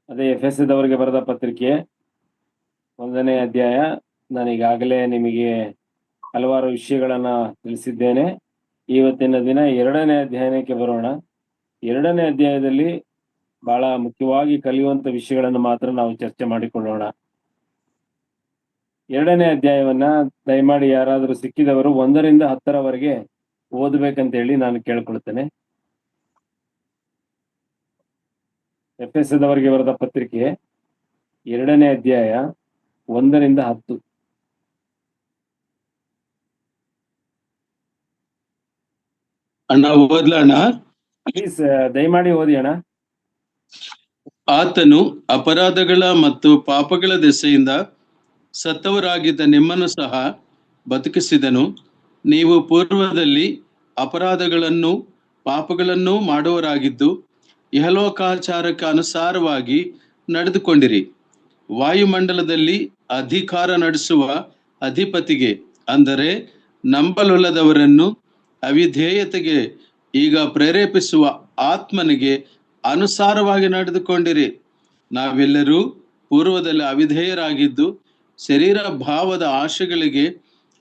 ಅದೇ ಎಫೆಸದವರಿಗೆ ಬರೆದ ಪತ್ರಿಕೆ 1ನೇ ಅಧ್ಯಾಯ. ನಾನು ಈಗಾಗಲೇ ನಿಮಗೆ ಹಲವಾರು ವಿಷಯಗಳನ್ನ ತಿಳಿಸಿದ್ದೇನೆ. ಇವತ್ತಿನ ದಿನ 2ನೇ ಅಧ್ಯಾಯಕ್ಕೆ ಬರೋಣ. 2ನೇ ಅಧ್ಯಾಯದಲ್ಲಿ ಬಹಳ ಮುಖ್ಯವಾಗಿ ಕಲಿಯುವಂತ ವಿಷಯಗಳನ್ನು ಮಾತ್ರ ನಾವು ಚರ್ಚೆ ಮಾಡಿಕೊಳ್ಳೋಣ. 2ನೇ ಅಧ್ಯಾಯವನ್ನ ದಯಮಾಡಿ ಯಾರಾದರೂ ಸಿಕ್ಕಿದವರು 1ರಿಂದ 10ರವರೆಗೆ ಓದಬೇಕಂತ ಹೇಳಿ ನಾನು ಕೇಳ್ಕೊಳ್ತೇನೆ. ಎಫೆಸದವರಿಗೆ ಬರೆದ ಪತ್ರಿಕೆ 2ನೇ ಅಧ್ಯಾಯ 1ರಿಂದ 10. ಅಣ್ಣ ಓದ್ಲಣ್ಣ. ಪ್ಲೀಸ್ ದಯಮಾಡಿ ಓದಿ ಅಣ್ಣ. ಆತನು ಅಪರಾಧಗಳ ಮತ್ತು ಪಾಪಗಳ ದೆಸೆಯಿಂದ ಸತ್ತವರಾಗಿದ್ದ ನಿಮ್ಮನ್ನು ಸಹ ಬದುಕಿಸಿದನು. ನೀವು ಪೂರ್ವದಲ್ಲಿ ಅಪರಾಧಗಳನ್ನು ಪಾಪಗಳನ್ನು ಮಾಡುವವರಾಗಿದ್ದು ಇಹಲೋಕಾಚಾರಕ್ಕೆ ಅನುಸಾರವಾಗಿ ನಡೆದುಕೊಂಡಿರಿ. ವಾಯುಮಂಡಲದಲ್ಲಿ ಅಧಿಕಾರ ನಡೆಸುವ ಅಧಿಪತಿಗೆ, ಅಂದರೆ ನಂಬಲೊಲ್ಲದವರನ್ನು ಅವಿಧೇಯತೆಗೆ ಈಗ ಪ್ರೇರೇಪಿಸುವ ಆತ್ಮನಿಗೆ ಅನುಸಾರವಾಗಿ ನಡೆದುಕೊಂಡಿರಿ. ನಾವೆಲ್ಲರೂ ಪೂರ್ವದಲ್ಲಿ ಅವಿಧೇಯರಾಗಿದ್ದು ಶರೀರ ಭಾವದ ಆಶೆಗಳಿಗೆ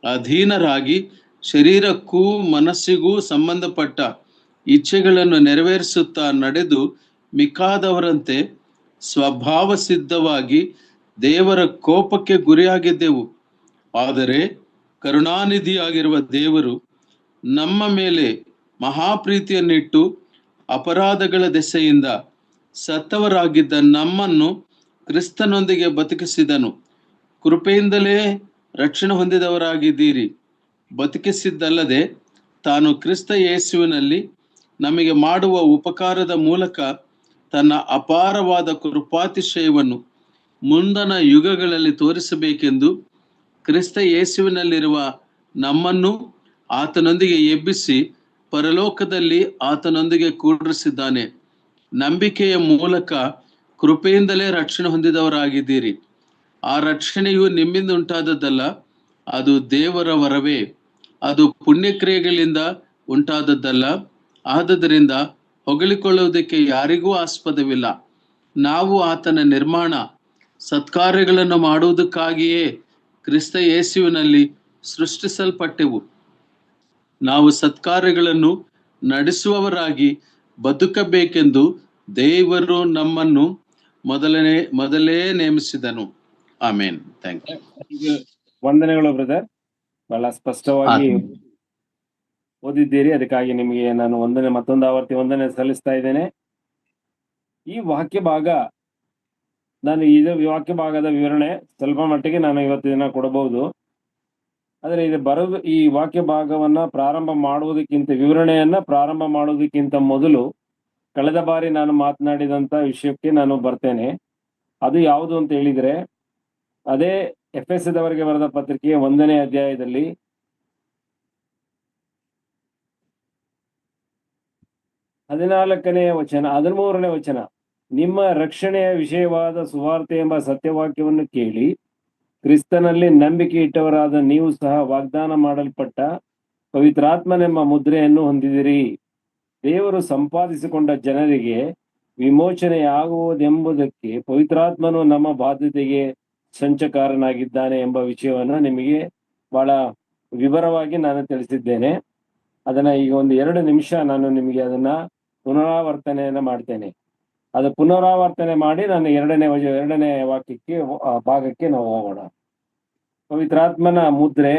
ಅಧೀನರಾಗಿ ಶರೀರಕ್ಕೂ ಮನಸ್ಸಿಗೂ ಸಂಬಂಧಪಟ್ಟ ಇಚ್ಛೆಗಳನ್ನು ನೆರವೇರಿಸುತ್ತಾ ನಡೆದು ಮಿಕ್ಕಾದವರಂತೆ ಸ್ವಭಾವ ಸಿದ್ಧವಾಗಿ ದೇವರ ಕೋಪಕ್ಕೆ ಗುರಿಯಾಗಿದ್ದೆವು. ಆದರೆ ಕರುಣಾನಿಧಿಯಾಗಿರುವ ದೇವರು ನಮ್ಮ ಮೇಲೆ ಮಹಾಪ್ರೀತಿಯನ್ನಿಟ್ಟು ಅಪರಾಧಗಳ ದೆಸೆಯಿಂದ ಸತ್ತವರಾಗಿದ್ದ ನಮ್ಮನ್ನು ಕ್ರಿಸ್ತನೊಂದಿಗೆ ಬದುಕಿಸಿದನು. ಕೃಪೆಯಿಂದಲೇ ರಕ್ಷಣೆ ಹೊಂದಿದವರಾಗಿದ್ದೀರಿ. ಬದುಕಿಸಿದ್ದಲ್ಲದೆ ತಾನು ಕ್ರಿಸ್ತ ಯೇಸುವಿನಲ್ಲಿ ನಮಗೆ ಮಾಡುವ ಉಪಕಾರದ ಮೂಲಕ ತನ್ನ ಅಪಾರವಾದ ಕೃಪಾತಿಶಯವನ್ನು ಮುಂದಣ ಯುಗಗಳಲ್ಲಿ ತೋರಿಸಬೇಕೆಂದು ಕ್ರಿಸ್ತ ಯೇಸುವಿನಲ್ಲಿರುವ ನಮ್ಮನ್ನು ಆತನೊಂದಿಗೆ ಎಬ್ಬಿಸಿ ಪರಲೋಕದಲ್ಲಿ ಆತನೊಂದಿಗೆ ಕೂಡಿಸಿದ್ದಾನೆ. ನಂಬಿಕೆಯ ಮೂಲಕ ಕೃಪೆಯಿಂದಲೇ ರಕ್ಷಣೆ ಹೊಂದಿದವರಾಗಿದ್ದೀರಿ. ಆ ರಕ್ಷಣೆಯು ನಿಮ್ಮಿಂದ ಉಂಟಾದದ್ದಲ್ಲ, ಅದು ದೇವರ ವರವೇ. ಅದು ಪುಣ್ಯಕ್ರಿಯೆಗಳಿಂದ ಉಂಟಾದದ್ದಲ್ಲ, ಆದುದರಿಂದ ಹೊಗಳಿಕೊಳ್ಳುವುದಕ್ಕೆ ಯಾರಿಗೂ ಆಸ್ಪದವಿಲ್ಲ. ನಾವು ಆತನ ನಿರ್ಮಾಣ, ಸತ್ಕಾರ್ಯಗಳನ್ನು ಮಾಡುವುದಕ್ಕಾಗಿಯೇ ಕ್ರಿಸ್ತ ಯೇಸುವಿನಲ್ಲಿ ಸೃಷ್ಟಿಸಲ್ಪಟ್ಟೆವು. ನಾವು ಸತ್ಕಾರ್ಯಗಳನ್ನು ನಡೆಸುವವರಾಗಿ ಬದುಕಬೇಕೆಂದು ದೇವರು ನಮ್ಮನ್ನು ಮೊದಲೇ ನೇಮಿಸಿದನು. ಆಮೇನ್. Thank you. ವಂದನೆಗಳು ಬ್ರದರ್. ಬಹಳ ಸ್ಪಷ್ಟವಾಗಿ ಓದಿದ್ದೀರಿ. ಅದಕ್ಕಾಗಿ ನಿಮಗೆ ನಾನು ಮತ್ತೊಂದು ಆವರ್ತಿ ವಂದನೆ ಸಲ್ಲಿಸ್ತಾ ಇದ್ದೇನೆ. ಈ ವಾಕ್ಯ ಭಾಗದ ವಿವರಣೆ ಸ್ವಲ್ಪ ಮಟ್ಟಿಗೆ ನಾನು ಇವತ್ತು ದಿನ ಕೊಡಬಹುದು. ಆದರೆ ಈ ವಾಕ್ಯ ಭಾಗವನ್ನ ವಿವರಣೆಯನ್ನ ಪ್ರಾರಂಭ ಮಾಡುವುದಕ್ಕಿಂತ ಮೊದಲು ಕಳೆದ ಬಾರಿ ನಾನು ಮಾತನಾಡಿದಂತ ವಿಷಯಕ್ಕೆ ನಾನು ಬರ್ತೇನೆ. ಅದು ಯಾವುದು ಅಂತ ಹೇಳಿದ್ರೆ, ಅದೇ ಎಫೆಸದವರಿಗೆ ಬರೆದ ಪತ್ರಿಕೆಯ 1ನೇ ಅಧ್ಯಾಯದಲ್ಲಿ 14ನೇ ವಚನ 13ನೇ ವಚನ, ನಿಮ್ಮ ರಕ್ಷಣೆಯ ವಿಷಯವಾದ ಸುವಾರ್ತೆ ಎಂಬ ಸತ್ಯವಾಕ್ಯವನ್ನು ಕೇಳಿ ಕ್ರಿಸ್ತನಲ್ಲಿ ನಂಬಿಕೆ ಇಟ್ಟವರಾದ ನೀವು ಸಹ ವಾಗ್ದಾನ ಮಾಡಲ್ಪಟ್ಟ ಪವಿತ್ರಾತ್ಮನೆಂಬ ಮುದ್ರೆಯನ್ನು ಹೊಂದಿದಿರಿ. ದೇವರು ಸಂಪಾದಿಸಿಕೊಂಡ ಜನರಿಗೆ ವಿಮೋಚನೆಯಾಗುವುದೆಂಬುದಕ್ಕೆ ಪವಿತ್ರಾತ್ಮನು ನಮ್ಮ ಬಾಧ್ಯತೆಗೆ ಸಂಚಕಾರನಾಗಿದ್ದಾನೆ ಎಂಬ ವಿಷಯವನ್ನ ನಿಮಗೆ ಬಹಳ ವಿವರವಾಗಿ ನಾನು ತಿಳಿಸಿದ್ದೇನೆ. ಅದನ್ನ ಈಗ 2 ನಿಮಿಷ ನಾನು ನಿಮಗೆ ಅದನ್ನ ಪುನರಾವರ್ತನೆಯನ್ನ ಮಾಡ್ತೇನೆ. ಅದು ಪುನರಾವರ್ತನೆ ಮಾಡಿ ನಾನು ಎರಡನೇ ಭಾಗಕ್ಕೆ ನಾವು ಹೋಗೋಣ. ಪವಿತ್ರಾತ್ಮನ ಮುದ್ರೆ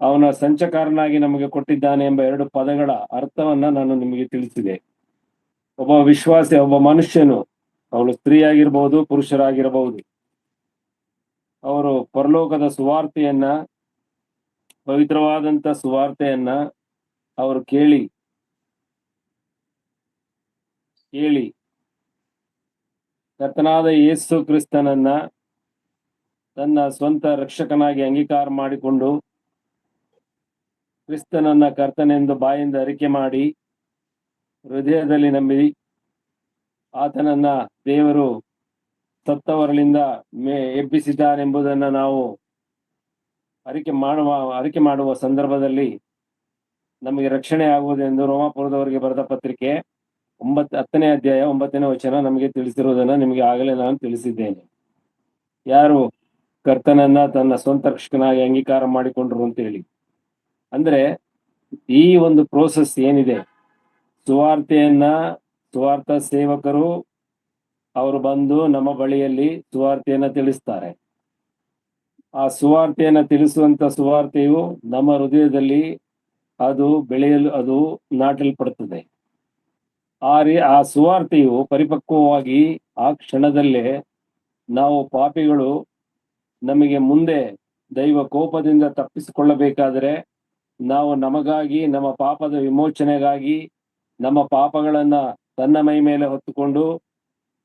ಅವನ ಸಂಚಕಾರನಾಗಿ ನಮಗೆ ಕೊಟ್ಟಿದ್ದಾನೆ ಎಂಬ 2 ಪದಗಳ ಅರ್ಥವನ್ನ ನಾನು ನಿಮಗೆ ತಿಳಿಸಿದೆ. ಒಬ್ಬ ವಿಶ್ವಾಸಿ, ಒಬ್ಬ ಮನುಷ್ಯನು, ಅವಳು ಸ್ತ್ರೀಯಾಗಿರ್ಬಹುದು, ಪುರುಷರಾಗಿರಬಹುದು, ಅವರು ಪರಲೋಕದ ಸುವಾರ್ತೆಯನ್ನ, ಪವಿತ್ರವಾದಂತ ಸುವಾರ್ತೆಯನ್ನ ಅವರು ಕೇಳಿ ಕರ್ತನಾದ ಯೇಸು ಕ್ರಿಸ್ತನನ್ನ ತನ್ನ ಸ್ವಂತ ರಕ್ಷಕನಾಗಿ ಅಂಗೀಕಾರ ಮಾಡಿಕೊಂಡು ಕ್ರಿಸ್ತನನ್ನ ಕರ್ತನೆಂದು ಬಾಯಿಂದ ಅರಿಕೆ ಮಾಡಿ ಹೃದಯದಲ್ಲಿ ನಂಬಿ ಆತನನ್ನ ದೇವರು ಸತ್ತವರಲಿಂದ ಎಬ್ಬಿಸಿದ್ದಾನೆಂಬುದನ್ನು ನಾವು ಅರಿಕೆ ಮಾಡುವ ಸಂದರ್ಭದಲ್ಲಿ ನಮಗೆ ರಕ್ಷಣೆ ಆಗುವುದೆಂದು ರೋಮಾಪುರದವರಿಗೆ ಬರೆದ ಪತ್ರಿಕೆ 10ನೇ ಅಧ್ಯಾಯ 9ನೇ ವಚನ ನಮಗೆ ತಿಳಿಸಿರುವುದನ್ನ ನಿಮಗೆ ಆಗಲೇ ನಾನು ತಿಳಿಸಿದ್ದೇನೆ. ಯಾರು ಕರ್ತನನ್ನ ತನ್ನ ಸ್ವಂತ ರಕ್ಷಕನಾಗಿ ಅಂಗೀಕಾರ ಮಾಡಿಕೊಂಡ್ರು ಅಂತ ಹೇಳಿ. ಅಂದ್ರೆ ಈ ಒಂದು ಪ್ರೋಸೆಸ್ ಏನಿದೆ, ಸುವಾರ್ಥ ಸೇವಕರು ಅವರು ಬಂದು ನಮ್ಮ ಬಳಿಯಲ್ಲಿ ಸುವಾರ್ತೆಯನ್ನ ತಿಳಿಸ್ತಾರೆ. ಆ ಸುವಾರ್ತೆಯನ್ನ ತಿಳಿಸುವಂತ ಸುವಾರ್ತೆಯು ನಮ್ಮ ಹೃದಯದಲ್ಲಿ ಅದು ಬೆಳೆಯಲು ಅದು ನಾಟಲ್ಪಡುತ್ತದೆ. ಆ ಸುವಾರ್ತೆಯು ಪರಿಪಕ್ವವಾಗಿ ಆ ಕ್ಷಣದಲ್ಲೇ ನಾವು ಪಾಪಿಗಳು ನಮಗೆ ಮುಂದೆ ದೈವ ಕೋಪದಿಂದ ತಪ್ಪಿಸಿಕೊಳ್ಳಬೇಕಾದರೆ ನಾವು ನಮಗಾಗಿ, ನಮ್ಮ ಪಾಪದ ವಿಮೋಚನೆಗಾಗಿ, ನಮ್ಮ ಪಾಪಗಳನ್ನ ತನ್ನ ಮೈ ಮೇಲೆ ಹೊತ್ತುಕೊಂಡು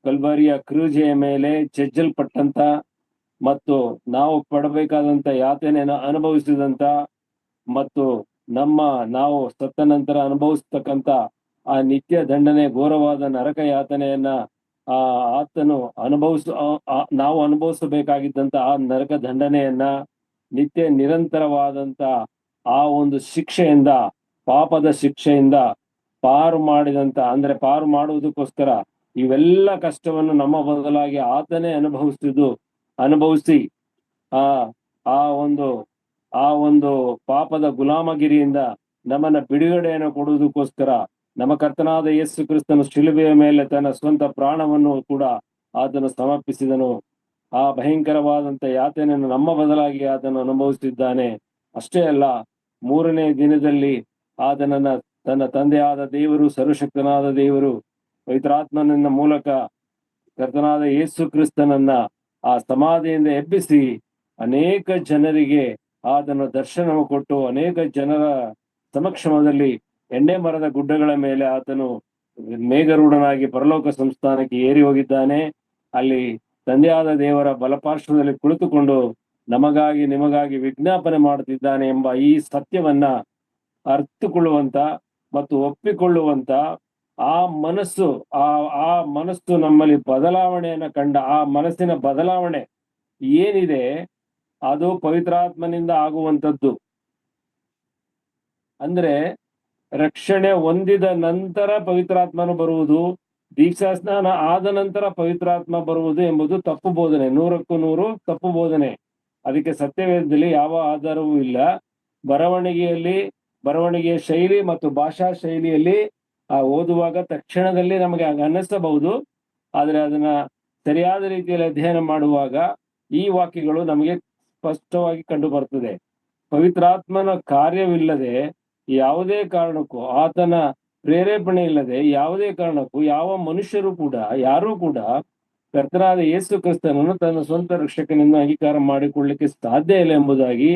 ಕಲ್ವರಿಯ ಕ್ರೂಜೆಯ ಮೇಲೆ ಜಜ್ಜಲ್ಪಟ್ಟಂತ ಮತ್ತು ನಾವು ಪಡಬೇಕಾದಂತ ಯಾತನೆಯನ್ನು ಅನುಭವಿಸಿದಂತ ಮತ್ತು ನಾವು ಸತ್ತ ನಂತರ ಅನುಭವಿಸ್ತಕ್ಕಂತ ಆ ನಿತ್ಯ ದಂಡನೆ, ಘೋರವಾದ ನರಕ ಯಾತನೆಯನ್ನ ಆತನು ನಾವು ಅನುಭವಿಸಬೇಕಾಗಿದ್ದಂತ ಆ ನರಕ ದಂಡನೆಯನ್ನ, ನಿತ್ಯ ನಿರಂತರವಾದಂತ ಆ ಒಂದು ಶಿಕ್ಷೆಯಿಂದ, ಪಾಪದ ಶಿಕ್ಷೆಯಿಂದ ಪಾರು ಮಾಡುವುದಕ್ಕೋಸ್ಕರ ಇವೆಲ್ಲ ಕಷ್ಟವನ್ನು ನಮ್ಮ ಬದಲಾಗಿ ಆತನೇ ಅನುಭವಿಸಿ ಆ ಒಂದು ಪಾಪದ ಗುಲಾಮಗಿರಿಯಿಂದ ನಮ್ಮನ್ನ ಬಿಡುಗಡೆಯನ್ನು ಕೊಡುವುದಕ್ಕೋಸ್ಕರ ನಮ್ಮ ಕರ್ತನಾದ ಯೇಸು ಕ್ರಿಸ್ತನು ಶಿಲುಬೆಯ ಮೇಲೆ ತನ್ನ ಸ್ವಂತ ಪ್ರಾಣವನ್ನು ಕೂಡ ಆತನು ಸಮರ್ಪಿಸಿದನು. ಆ ಭಯಂಕರವಾದಂತ ಯಾತನೆಯನ್ನು ನಮ್ಮ ಬದಲಾಗಿ ಆತನು ಅನುಭವಿಸಿದ್ದಾನೆ. ಅಷ್ಟೇ ಅಲ್ಲ, 3ನೇ ದಿನದಲ್ಲಿ ಆತನನ್ನ ತನ್ನ ತಂದೆಯಾದ ದೇವರು, ಸರ್ವಶಕ್ತನಾದ ದೇವರು ಪವಿತ್ರಾತ್ಮನ ಮೂಲಕ ಕರ್ತನಾದ ಯೇಸು ಕ್ರಿಸ್ತನನ್ನ ಆ ಸಮಾಧಿಯಿಂದ ಎಬ್ಬಿಸಿ ಅನೇಕ ಜನರಿಗೆ ಆತನ ದರ್ಶನ ಕೊಟ್ಟು, ಅನೇಕ ಜನರ ಸಮಕ್ಷಮದಲ್ಲಿ ಎಣ್ಣೆ ಮರದ ಗುಡ್ಡಗಳ ಮೇಲೆ ಆತನು ಮೇಘರೂಢನಾಗಿ ಪರಲೋಕ ಸಂಸ್ಥಾನಕ್ಕೆ ಏರಿ ಹೋಗಿದ್ದಾನೆ. ಅಲ್ಲಿ ತಂದೆಯಾದ ದೇವರ ಬಲಪಾರ್ಶ್ವದಲ್ಲಿ ಕುಳಿತುಕೊಂಡು ನಮಗಾಗಿ ನಿಮಗಾಗಿ ವಿಜ್ಞಾಪನೆ ಮಾಡುತ್ತಿದ್ದಾನೆ ಎಂಬ ಈ ಸತ್ಯವನ್ನ ಅರ್ಥಕೊಳ್ಳುವಂತ ಮತ್ತು ಒಪ್ಪಿಕೊಳ್ಳುವಂತ ಆ ಮನಸ್ಸು ನಮ್ಮಲ್ಲಿ ಬದಲಾವಣೆಯನ್ನ ಕಂಡ ಆ ಮನಸ್ಸಿನ ಬದಲಾವಣೆ ಏನಿದೆ ಅದು ಪವಿತ್ರಾತ್ಮನಿಂದ ಆಗುವಂಥದ್ದು. ಅಂದ್ರೆ ರಕ್ಷಣೆ ಹೊಂದಿದ ನಂತರ ಪವಿತ್ರಾತ್ಮನು ಬರುವುದು, ದೀಕ್ಷಾ ಸ್ನಾನ ಆದ ನಂತರ ಪವಿತ್ರಾತ್ಮ ಬರುವುದು ಎಂಬುದು ತಪ್ಪು ಬೋಧನೆ, 100ಕ್ಕೂ 100 ತಪ್ಪು ಬೋಧನೆ. ಅದಕ್ಕೆ ಸತ್ಯವೇದದಲ್ಲಿ ಯಾವ ಆಧಾರವೂ ಇಲ್ಲ. ಬರವಣಿಗೆಯ ಶೈಲಿ ಮತ್ತು ಭಾಷಾ ಶೈಲಿಯಲ್ಲಿ ಓದುವಾಗ ತಕ್ಷಣದಲ್ಲಿ ನಮಗೆ ಅನ್ನಿಸಬಹುದು, ಆದ್ರೆ ಅದನ್ನ ಸರಿಯಾದ ರೀತಿಯಲ್ಲಿ ಅಧ್ಯಯನ ಮಾಡುವಾಗ ಈ ವಾಕ್ಯಗಳು ನಮಗೆ ಸ್ಪಷ್ಟವಾಗಿ ಕಂಡು ಬರ್ತದೆ. ಪವಿತ್ರಾತ್ಮನ ಕಾರ್ಯವಿಲ್ಲದೆ ಯಾವುದೇ ಕಾರಣಕ್ಕೂ, ಆತನ ಪ್ರೇರೇಪಣೆ ಇಲ್ಲದೆ ಯಾವುದೇ ಕಾರಣಕ್ಕೂ ಯಾರೂ ಕೂಡ ಕರ್ತನಾದ ಯೇಸು ಕ್ರಿಸ್ತನನ್ನು ತನ್ನ ಸ್ವಂತ ರಕ್ಷಕನಿಂದ ಅಂಗೀಕಾರ ಮಾಡಿಕೊಳ್ಳಲಿಕ್ಕೆ ಸಾಧ್ಯ ಇಲ್ಲ ಎಂಬುದಾಗಿ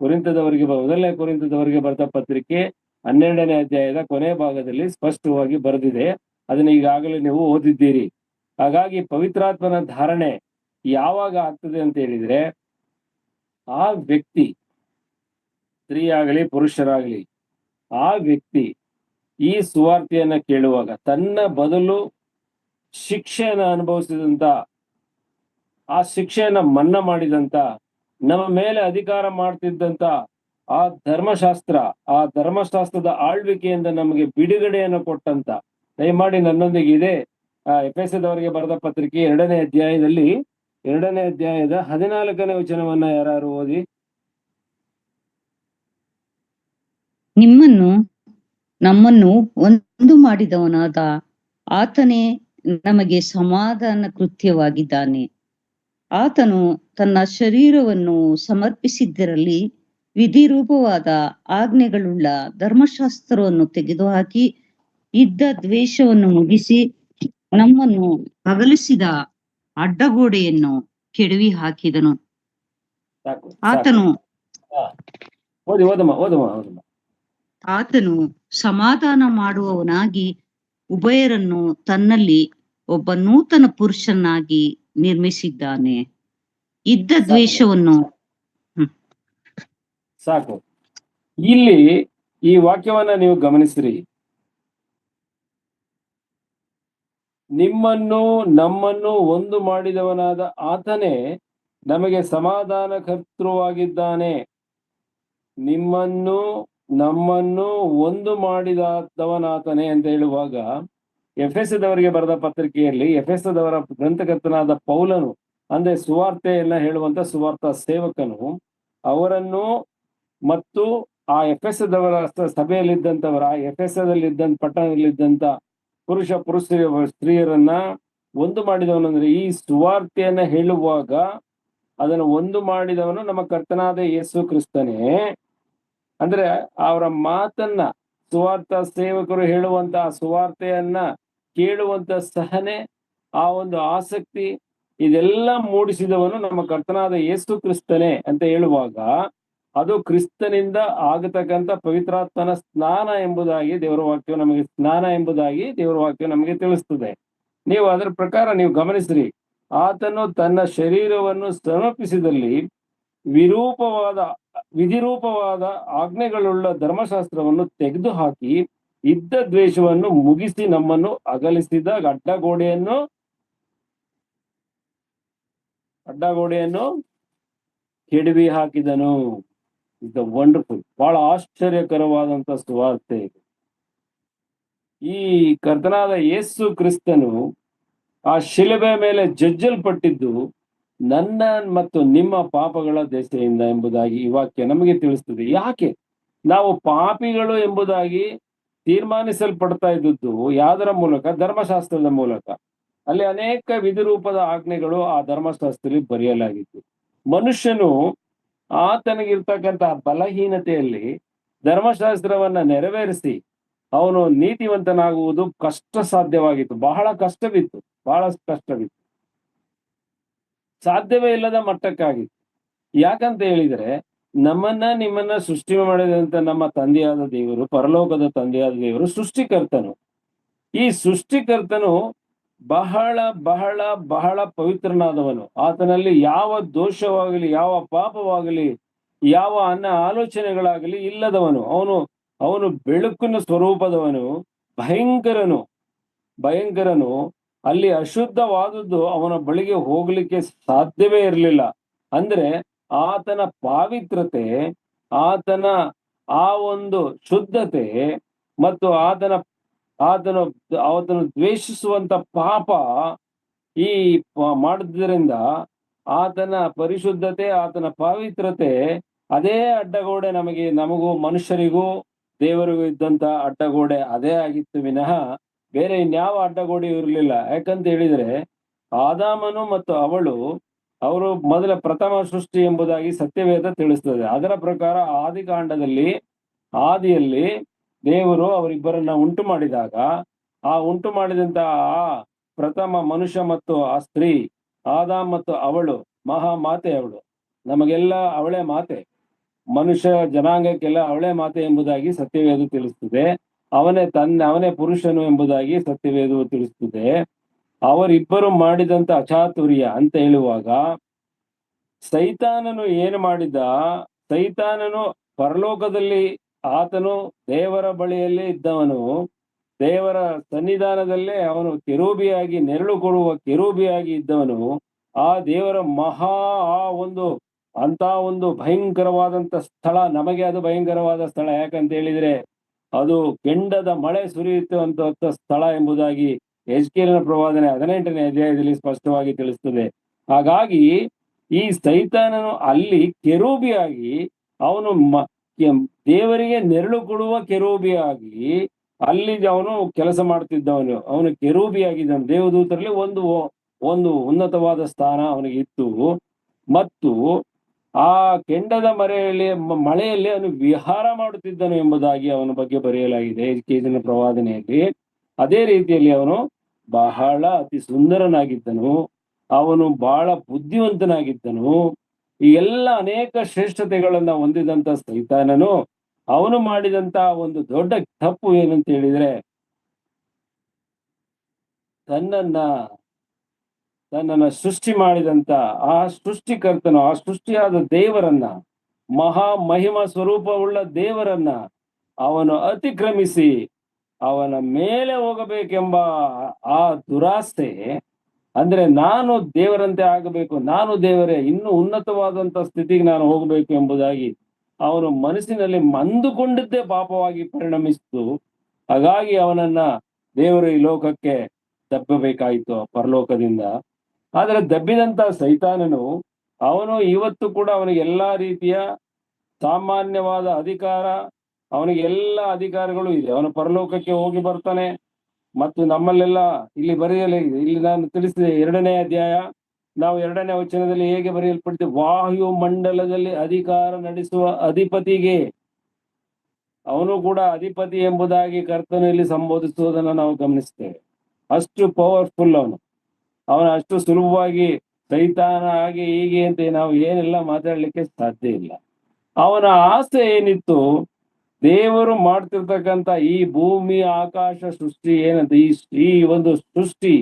ಮೊದಲನೇ ಕೊರಿಂಥದವರಿಗೆ ಬರೆದ ಪತ್ರಿಕೆ 12ನೇ ಅಧ್ಯಾಯದ ಕೊನೆ ಭಾಗದಲ್ಲಿ ಸ್ಪಷ್ಟವಾಗಿ ಬರೆದಿದೆ. ಅದನ್ನ ಈಗಾಗಲೇ ನೀವು ಓದಿದ್ದೀರಿ. ಹಾಗಾಗಿ ಪವಿತ್ರಾತ್ಮನ ಧಾರಣೆ ಯಾವಾಗ ಆಗ್ತದೆ ಅಂತ ಹೇಳಿದ್ರೆ, ಆ ವ್ಯಕ್ತಿ, ಸ್ತ್ರೀ ಆಗಲಿ ಪುರುಷರಾಗಲಿ, ಆ ವ್ಯಕ್ತಿ ಈ ಸುವಾರ್ತೆಯನ್ನ ಕೇಳುವಾಗ ತನ್ನ ಬದಲು ಶಿಕ್ಷೆಯನ್ನು ಅನುಭವಿಸಿದಂತ, ಆ ಶಿಕ್ಷೆಯನ್ನ ಮನ್ನಾ ಮಾಡಿದಂತ, ನಮ್ಮ ಮೇಲೆ ಅಧಿಕಾರ ಮಾಡ್ತಿದ್ದಂತ ಆ ಧರ್ಮಶಾಸ್ತ್ರದ ಆಳ್ವಿಕೆಯಿಂದ ನಮಗೆ ಬಿಡುಗಡೆಯನ್ನು ಕೊಟ್ಟಂತ, ದಯಮಾಡಿ ನನ್ನೊಂದಿಗೆ ಇದೆ ಎಫೆಸದವರಿಗೆ ಬರೆದ ಪತ್ರಿಕೆ 2ನೇ ಅಧ್ಯಾಯದಲ್ಲಿ 2ನೇ ಅಧ್ಯಾಯದ 14ನೇ ವಚನವನ್ನ ಯಾರು ಓದಿ. ನಮ್ಮನ್ನು ಒಂದು ಮಾಡಿದವನಾದ ಆತನೇ ನಮಗೆ ಸಮಾಧಾನ ಕೃತ್ಯವಾಗಿದ್ದಾನೆ. ಆತನು ತನ್ನ ಶರೀರವನ್ನು ಸಮರ್ಪಿಸಿದ್ದರಲ್ಲಿ ವಿಧಿರೂಪವಾದ ಆಜ್ಞೆಗಳುಳ್ಳ ಧರ್ಮಶಾಸ್ತ್ರವನ್ನು ತೆಗೆದುಹಾಕಿ ಇದ್ದ ದ್ವೇಷವನ್ನು ಮುಗಿಸಿ ನಮ್ಮನ್ನು ಅಗಲಿಸಿದ ಅಡ್ಡಗೋಡೆಯನ್ನು ಕೆಡವಿ ಹಾಕಿದನು. ಆತನು ಸಮಾಧಾನ ಮಾಡುವವನಾಗಿ ಉಭಯರನ್ನು ತನ್ನಲ್ಲಿ ಒಬ್ಬ ನೂತನ ಪುರುಷನಾಗಿ ನಿರ್ಮಿಸಿದ್ದಾನೆ. ಇದ್ದ ದ್ವೇಷವನ್ನು ಸಾಕು. ಇಲ್ಲಿ ಈ ವಾಕ್ಯವನ್ನ ನೀವು ಗಮನಿಸಿರಿ. ನಮ್ಮನ್ನು ಒಂದು ಮಾಡಿದವನಾದ ಆತನೇ ನಮಗೆ ಸಮಾಧಾನ ಕರ್ತೃವಾಗಿದ್ದಾನೆ. ನಮ್ಮನ್ನು ಒಂದು ಮಾಡಿದವನಾತನೇ ಅಂತ ಹೇಳುವಾಗ ಎಫೆಸದವರಿಗೆ ಬರೆದ ಪತ್ರಿಕೆಯಲ್ಲಿ ಎಫೆಸದವರ ಗ್ರಂಥಕರ್ತನಾದ ಪೌಲನು, ಅಂದ್ರೆ ಸುವಾರ್ತೆಯನ್ನ ಹೇಳುವಂತ ಸುವಾರ್ಥ ಸೇವಕನು, ಅವರನ್ನು ಮತ್ತು ಆ ಎಫೆಸದವರ ಸಭೆಯಲ್ಲಿದ್ದಂಥವರ, ಆ ಎಫೆಸದಲ್ಲಿದ್ದಂತ ಪಟ್ಟಣದಲ್ಲಿದ್ದಂತ ಪುರುಷ ಸ್ತ್ರೀಯರನ್ನ ಒಂದು ಮಾಡಿದವನು. ಅಂದ್ರೆ ಈ ಸುವಾರ್ತೆಯನ್ನ ಹೇಳುವಾಗ ಅದನ್ನು ಒಂದು ಮಾಡಿದವನು ನಮ್ಮ ಕರ್ತನಾದ ಯೇಸು ಕ್ರಿಸ್ತನೇ. ಅಂದ್ರೆ ಅವರ ಮಾತನ್ನ, ಸುವಾರ್ಥ ಸೇವಕರು ಹೇಳುವಂತ ಸುವಾರ್ತೆಯನ್ನ ಕೇಳುವಂತ ಸಹನೆ, ಆ ಒಂದು ಆಸಕ್ತಿ, ಇದೆಲ್ಲ ಮೂಡಿಸಿದವನು ನಮ್ಮ ಕರ್ತನಾದ ಯೇಸು ಕ್ರಿಸ್ತನೇ ಅಂತ ಹೇಳುವಾಗ ಅದು ಕ್ರಿಸ್ತನಿಂದ ಆಗತಕ್ಕಂಥ ಪವಿತ್ರಾತ್ಮನ ಸ್ನಾನ ಎಂಬುದಾಗಿ ದೇವರ ವಾಕ್ಯ ನಮಗೆ ತಿಳಿಸ್ತದೆ. ನೀವು ಅದರ ಪ್ರಕಾರ ನೀವು ಗಮನಿಸ್ರಿ, ಆತನು ತನ್ನ ಶರೀರವನ್ನು ಸಮರ್ಪಿಸಿದಲ್ಲಿ ವಿಧಿರೂಪವಾದ ಆಜ್ಞೆಗಳುಳ್ಳ ಧರ್ಮಶಾಸ್ತ್ರವನ್ನು ತೆಗೆದುಹಾಕಿ ಇದ್ದ ದ್ವೇಷವನ್ನು ಮುಗಿಸಿ ನಮ್ಮನ್ನು ಅಗಲಿಸಿದ ಅಡ್ಡಗೋಡೆಯನ್ನು ಕೆಡವಿ ಹಾಕಿದನು. Is the wonderful. ಬಹಳ ಆಶ್ಚರ್ಯಕರವಾದಂತ ಸುವಾರ್ತೆ ಇದು. ಈ ಕರ್ತನಾದ ಯೇಸು ಕ್ರಿಸ್ತನು ಆ ಶಿಲುಬೆ ಮೇಲೆ ಜಜ್ಜಲ್ಪಟ್ಟಿದ್ದು ನನ್ನ ಮತ್ತು ನಿಮ್ಮ ಪಾಪಗಳ ದೆಸೆಯಿಂದ ಎಂಬುದಾಗಿ ಈ ವಾಕ್ಯ ನಮಗೆ ತಿಳಿಸ್ತದೆ. ಯಾಕೆ ನಾವು ಪಾಪಿಗಳು ಎಂಬುದಾಗಿ ತೀರ್ಮಾನಿಸಲ್ಪಡ್ತಾ ಇದ್ದದ್ದು ಯಾವುದರ ಮೂಲಕ? ಧರ್ಮಶಾಸ್ತ್ರದ ಮೂಲಕ. ಅಲ್ಲಿ ಅನೇಕ ವಿಧಿರೂಪದ ಆಜ್ಞೆಗಳು ಆ ಧರ್ಮಶಾಸ್ತ್ರದಲ್ಲಿ ಬರೆಯಲಾಗಿತ್ತು. ಮನುಷ್ಯನು ಆತನಿಗಿರ್ತಕ್ಕಂತಹ ಬಲಹೀನತೆಯಲ್ಲಿ ಧರ್ಮಶಾಸ್ತ್ರವನ್ನ ನೆರವೇರಿಸಿ ಅವನು ನೀತಿವಂತನಾಗುವುದು ಕಷ್ಟ ಸಾಧ್ಯವಾಗಿತ್ತು. ಬಹಳ ಕಷ್ಟವಿತ್ತು. ಸಾಧ್ಯವೇ ಇಲ್ಲದ ಮಟ್ಟಕ್ಕಾಗಿತ್ತು. ಯಾಕಂತ ಹೇಳಿದ್ರೆ ನಿಮ್ಮನ್ನ ಸೃಷ್ಟಿ ಮಾಡಿದಂತ ನಮ್ಮ ತಂದೆಯಾದ ದೇವರು, ಪರಲೋಕದ ತಂದೆಯಾದ ದೇವರು ಸೃಷ್ಟಿಕರ್ತನು. ಈ ಸೃಷ್ಟಿಕರ್ತನು ಬಹಳ ಬಹಳ ಬಹಳ ಪವಿತ್ರನಾದವನು. ಆತನಲ್ಲಿ ಯಾವ ದೋಷವಾಗಲಿ, ಯಾವ ಪಾಪವಾಗಲಿ, ಯಾವ ಆಲೋಚನೆಗಳಾಗಲಿ ಇಲ್ಲದವನು. ಅವನು ಬೆಳಕಿನ ಸ್ವರೂಪದವನು, ಭಯಂಕರನು. ಅಲ್ಲಿ ಅಶುದ್ಧವಾದದ್ದು ಅವನ ಬಳಿಗೆ ಹೋಗ್ಲಿಕ್ಕೆ ಸಾಧ್ಯವೇ ಇರಲಿಲ್ಲ. ಅಂದ್ರೆ ಆತನ ಪಾವಿತ್ರತೆ, ಆತನ ಆ ಒಂದು ಶುದ್ಧತೆ ಮತ್ತು ಆತನು ದ್ವೇಷಿಸುವಂತ ಪಾಪ ಈ ಮಾಡಿದ್ರಿಂದ ಆತನ ಪರಿಶುದ್ಧತೆ, ಆತನ ಪಾವಿತ್ರತೆ, ಅದೇ ಅಡ್ಡಗೋಡೆ ನಮಗೂ ಮನುಷ್ಯರಿಗೂ ದೇವರಿಗೂ ಇದ್ದಂತ ಅಡ್ಡಗೋಡೆ ಅದೇ ಆಗಿತ್ತು ವಿನಃ ಬೇರೆ ಇನ್ಯಾವ ಅಡ್ಡಗೋಡೆಯೂ ಇರಲಿಲ್ಲ. ಯಾಕಂತ ಹೇಳಿದ್ರೆ ಆದಾಮನು ಮತ್ತು ಅವರು ಮೊದಲ ಪ್ರಥಮ ಸೃಷ್ಟಿ ಎಂಬುದಾಗಿ ಸತ್ಯವೇದ ತಿಳಿಸ್ತದೆ. ಅದರ ಪ್ರಕಾರ ಆದಿಯಲ್ಲಿ ದೇವರು ಅವರಿಬ್ಬರನ್ನ ಉಂಟು ಮಾಡಿದಾಗ ಆ ಉಂಟು ಮಾಡಿದಂತ ಆ ಪ್ರಥಮ ಮನುಷ್ಯ ಮತ್ತು ಆ ಸ್ತ್ರೀ, ಆದಾಮ್ ಮತ್ತು ಅವಳು ಮಹಾಮಾತೆ. ನಮಗೆಲ್ಲ ಅವಳೇ ಮಾತೆ, ಮನುಷ್ಯ ಜನಾಂಗಕ್ಕೆಲ್ಲ ಅವಳೇ ಮಾತೆ ಎಂಬುದಾಗಿ ಸತ್ಯವೇದ ತಿಳಿಸ್ತದೆ. ಅವನೇ ಪುರುಷನು ಎಂಬುದಾಗಿ ಸತ್ಯವೇದವು ತಿಳಿಸ್ತದೆ. ಅವರಿಬ್ಬರು ಮಾಡಿದಂತ ಅಚಾತುರ್ಯ ಅಂತ ಹೇಳುವಾಗ ಸೈತಾನನು ಏನು ಮಾಡಿದ? ಸೈತಾನನು ಪರಲೋಕದಲ್ಲಿ ಆತನು ದೇವರ ಬಳಿಯಲ್ಲೇ ಇದ್ದವನು, ದೇವರ ಸನ್ನಿಧಾನದಲ್ಲೇ ಅವನು ಕೆರೂಬಿಯಾಗಿ, ನೆರಳು ಕೊಡುವ ಕೆರೂಬಿಯಾಗಿ ಇದ್ದವನು. ಆ ದೇವರ ಅಂತ ಒಂದು ಭಯಂಕರವಾದಂತ ಸ್ಥಳ, ನಮಗೆ ಅದು ಭಯಂಕರವಾದ ಸ್ಥಳ. ಯಾಕಂತ ಹೇಳಿದ್ರೆ ಅದು ಕೆಂಡದ ಮಳೆ ಸುರಿಯುವಂತ ಸ್ಥಳ ಎಂಬುದಾಗಿ ಯೆಜ್ಕೇಲನ ಪ್ರವಾದನೆ 18ನೇ ಅಧ್ಯಾಯದಲ್ಲಿ ಸ್ಪಷ್ಟವಾಗಿ ತಿಳಿಸ್ತದೆ. ಹಾಗಾಗಿ ಈ ಸೈತಾನನು ಅಲ್ಲಿ ಕೆರೂಬಿಯಾಗಿ, ಅವನು ದೇವರಿಗೆ ನೆರಳು ಕೊಡುವ ಕೆರೂಬಿಯಾಗಿ ಅಲ್ಲಿ ಅವನು ಕೆಲಸ ಮಾಡ್ತಿದ್ದವನು. ಅವನು ಕೆರೂಬಿಯಾಗಿದ್ದನು. ದೇವದೂತರಲ್ಲಿ ಒಂದು ಉನ್ನತವಾದ ಸ್ಥಾನ ಅವನಿಗೆ ಇತ್ತು. ಮತ್ತು ಆ ಕೆಂಡದ ಮಳೆಯಲ್ಲಿ ಅವನು ವಿಹಾರ ಮಾಡುತ್ತಿದ್ದನು ಎಂಬುದಾಗಿ ಅವನ ಬಗ್ಗೆ ಬರೆಯಲಾಗಿದೆ ಯೆಜ್ಕೇಲನ ಪ್ರವಾದನೆಯಲ್ಲಿ. ಅದೇ ರೀತಿಯಲ್ಲಿ ಅವನು ಬಹಳ ಅತಿ ಸುಂದರನಾಗಿದ್ದನು, ಅವನು ಬಹಳ ಬುದ್ಧಿವಂತನಾಗಿದ್ದನು. ಈ ಎಲ್ಲ ಅನೇಕ ಶ್ರೇಷ್ಠತೆಗಳನ್ನ ಹೊಂದಿದಂತ ಸೈತಾನನು ಅವನು ಮಾಡಿದಂತ ಒಂದು ದೊಡ್ಡ ತಪ್ಪು ಏನಂತ ಹೇಳಿದ್ರೆ, ತನ್ನನ್ನ ಸೃಷ್ಟಿ ಮಾಡಿದಂತ ಆ ಸೃಷ್ಟಿಕರ್ತನು, ಆ ಸೃಷ್ಟಿಯಾದ ದೇವರನ್ನ, ಮಹಾ ಮಹಿಮಾ ಸ್ವರೂಪವುಳ್ಳ ದೇವರನ್ನ ಅವನು ಅತಿಕ್ರಮಿಸಿ ಅವನ ಮೇಲೆ ಹೋಗಬೇಕೆಂಬ ಆ ದುರಾಸೆ, ಅಂದ್ರೆ ನಾನು ದೇವರಂತೆ ಆಗಬೇಕು, ನಾನು ದೇವರೇ, ಇನ್ನೂ ಉನ್ನತವಾದಂತ ಸ್ಥಿತಿಗೆ ನಾನು ಹೋಗಬೇಕು ಎಂಬುದಾಗಿ ಅವನು ಮನಸ್ಸಿನಲ್ಲಿ ಅಂದುಕೊಂಡಿದ್ದೇ ಪಾಪವಾಗಿ ಪರಿಣಮಿಸಿತು. ಹಾಗಾಗಿ ಅವನನ್ನ ದೇವರು ಈ ಲೋಕಕ್ಕೆ ದಬ್ಬಬೇಕಾಯಿತು ಪರಲೋಕದಿಂದ. ಆದರೆ ದಬ್ಬಿದಂತ ಸೈತಾನನು ಅವನು ಇವತ್ತು ಕೂಡ ಅವನಿಗೆ ಎಲ್ಲಾ ರೀತಿಯ ಸಾಮಾನ್ಯವಾದ ಅಧಿಕಾರ, ಅವನಿಗೆ ಎಲ್ಲ ಅಧಿಕಾರಗಳು ಇದೆ. ಅವನು ಪರಲೋಕಕ್ಕೆ ಹೋಗಿ ಬರ್ತಾನೆ. ಮತ್ತು ನಮ್ಮಲ್ಲೆಲ್ಲ ಇಲ್ಲಿ ಬರೆಯಲಾಗಿದೆ, ಇಲ್ಲಿ ನಾನು ತಿಳಿಸಿದೆ 2ನೇ ಅಧ್ಯಾಯ, ನಾವು 2ನೇ ವಚನದಲ್ಲಿ ಹೇಗೆ ಬರೆಯಲ್ಪಟ್ಟಿದೆ, ವಾಯು ಮಂಡಲದಲ್ಲಿ ಅಧಿಕಾರ ನಡೆಸುವ ಅಧಿಪತಿಗೆ. ಅವನು ಕೂಡ ಅಧಿಪತಿ ಎಂಬುದಾಗಿ ಕರ್ತನು ಇಲ್ಲಿ ಸಂಬೋಧಿಸುವುದನ್ನು ನಾವು ಗಮನಿಸ್ತೇವೆ. ಅಷ್ಟು ಪವರ್ಫುಲ್ ಅವನು ಅಷ್ಟು ಸುಲಭವಾಗಿ ಸೈತಾನ ಹಾಗೆ ಹೀಗೆ ಅಂತ ನಾವು ಏನೆಲ್ಲ ಮಾತಾಡ್ಲಿಕ್ಕೆ ಸಾಧ್ಯ ಇಲ್ಲ. ಅವನ ಆಸೆ ಏನಿತ್ತು, ದೇವರು ಮಾಡ್ತಿರ್ತಕ್ಕಂಥ ಈ ಭೂಮಿ ಆಕಾಶ ಸೃಷ್ಟಿ ಏನಂತ, ಈ ಒಂದು ಸೃಷ್ಟಿ,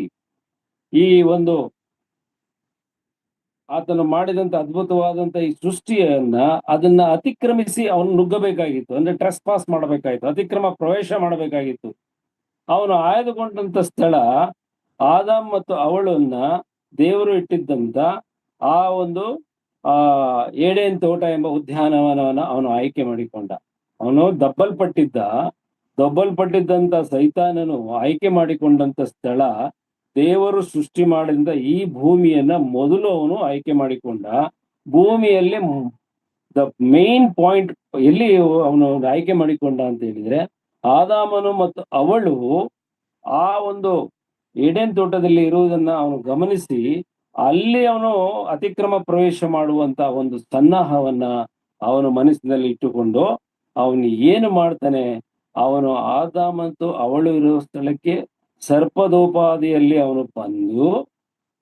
ಈ ಒಂದು ಆತನು ಮಾಡಿದಂತ ಅದ್ಭುತವಾದಂತ ಈ ಸೃಷ್ಟಿಯನ್ನ ಅದನ್ನ ಅತಿಕ್ರಮಿಸಿ ಅವನು ನುಗ್ಗಬೇಕಾಗಿತ್ತು. ಅಂದ್ರೆ ಟ್ರೆಸ್ ಪಾಸ್ ಮಾಡಬೇಕಾಗಿತ್ತು, ಅತಿಕ್ರಮ ಪ್ರವೇಶ ಮಾಡಬೇಕಾಗಿತ್ತು. ಅವನು ಆಯ್ದುಕೊಂಡಂತ ಸ್ಥಳ ಆದಾಮ್ ಮತ್ತು ಅವಳನ್ನ ದೇವರು ಇಟ್ಟಿದ್ದಂತ ಆ ಒಂದು ಏಡೇನ್ ತೋಟ ಎಂಬ ಉದ್ಯಾನವನವನ್ನ ಅವನು ಆಯ್ಕೆ ಮಾಡಿಕೊಂಡ. ಅವನು ದಬ್ಬಲ್ಪಟ್ಟಿದ್ದಂತ ಸೈತಾನನು ಆಯ್ಕೆ ಮಾಡಿಕೊಂಡಂತ ಸ್ಥಳ ದೇವರು ಸೃಷ್ಟಿ ಮಾಡಿದ ಈ ಭೂಮಿಯನ್ನ ಮೊದಲು ಅವನು ಆಯ್ಕೆ ಮಾಡಿಕೊಂಡ. ಭೂಮಿಯಲ್ಲಿ ದ ಮೇನ್ ಪಾಯಿಂಟ್ ಎಲ್ಲಿ ಅವನು ಆಯ್ಕೆ ಮಾಡಿಕೊಂಡ ಅಂತ ಹೇಳಿದ್ರೆ, ಆದಾಮನು ಮತ್ತು ಅವಳು ಆ ಒಂದು ಏಡೇನ್ ತೋಟದಲ್ಲಿ ಇರುವುದನ್ನ ಅವನು ಗಮನಿಸಿ ಅಲ್ಲಿ ಅವನು ಅತಿಕ್ರಮ ಪ್ರವೇಶ ಮಾಡುವಂತ ಒಂದು ಸನ್ನಾಹವನ್ನ ಅವನು ಮನಸ್ಸಿನಲ್ಲಿ ಇಟ್ಟುಕೊಂಡು ಅವನು ಏನು ಮಾಡ್ತಾನೆ, ಅವನು ಆದಾಮ ಮತ್ತು ಅವಳು ಇರುವ ಸ್ಥಳಕ್ಕೆ ಸರ್ಪದೋಪಾದಿಯಲ್ಲಿ ಅವನು ಬಂದು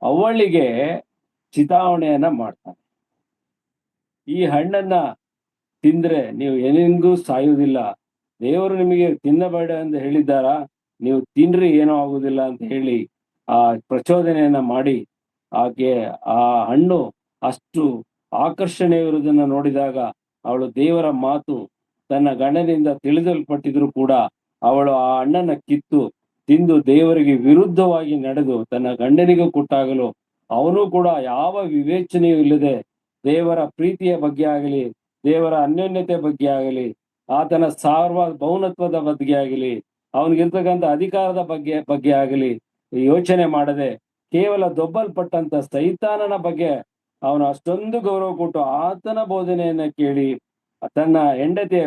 ಅವಳಿಗೆ ಚಿತಾವಣೆಯನ್ನ ಮಾಡ್ತಾನೆ. ಈ ಹಣ್ಣನ್ನ ತಿಂದ್ರೆ ನೀವು ಏನಿಗೂ ಸಾಯುವುದಿಲ್ಲ, ದೇವರು ನಿಮಗೆ ತಿನ್ನಬೇಡ ಅಂತ ಹೇಳಿದ್ದಾರಾ, ನೀವು ತಿನ್ರಿ ಏನೂ ಆಗುದಿಲ್ಲ ಅಂತ ಹೇಳಿ ಆ ಪ್ರಚೋದನೆಯನ್ನ ಮಾಡಿ ಆಕೆ ಆ ಹಣ್ಣು ಅಷ್ಟು ಆಕರ್ಷಣೆ ಇರುವುದನ್ನು ನೋಡಿದಾಗ ಅವಳು ದೇವರ ಮಾತು ತನ್ನ ಗಂಡನಿಂದ ತಿಳಿಸಲ್ಪಟ್ಟಿದ್ರು ಕೂಡ ಅವಳು ಆ ಹಣ್ಣನ್ನ ಕಿತ್ತು ತಿಂದು ದೇವರಿಗೆ ವಿರುದ್ಧವಾಗಿ ನಡೆದು ತನ್ನ ಗಂಡನಿಗೂ ಕೊಟ್ಟಾಗಲು ಅವನು ಕೂಡ ಯಾವ ವಿವೇಚನೆಯೂ ಇಲ್ಲದೆ ದೇವರ ಪ್ರೀತಿಯ ಬಗ್ಗೆ ಆಗಲಿ, ದೇವರ ಅನ್ಯೋನ್ಯತೆ ಬಗ್ಗೆ ಆಗಲಿ, ಆತನ ಸಾರ್ವಭೌಮತ್ವದ ಬಗ್ಗೆ ಆಗಲಿ, ಅವನಿಗಿರ್ತಕ್ಕಂಥ ಅಧಿಕಾರದ ಬಗ್ಗೆ ಆಗಲಿ ಯೋಚನೆ ಮಾಡದೆ ಕೇವಲ ದೊಬ್ಬಲ್ಪಟ್ಟಂತ ಸೈತಾನನ ಬಗ್ಗೆ ಅವನು ಅಷ್ಟೊಂದು ಗೌರವ ಕೊಟ್ಟು ಆತನ ಬೋಧನೆಯನ್ನ ಕೇಳಿ ತನ್ನ ಹೆಂಡತಿಯ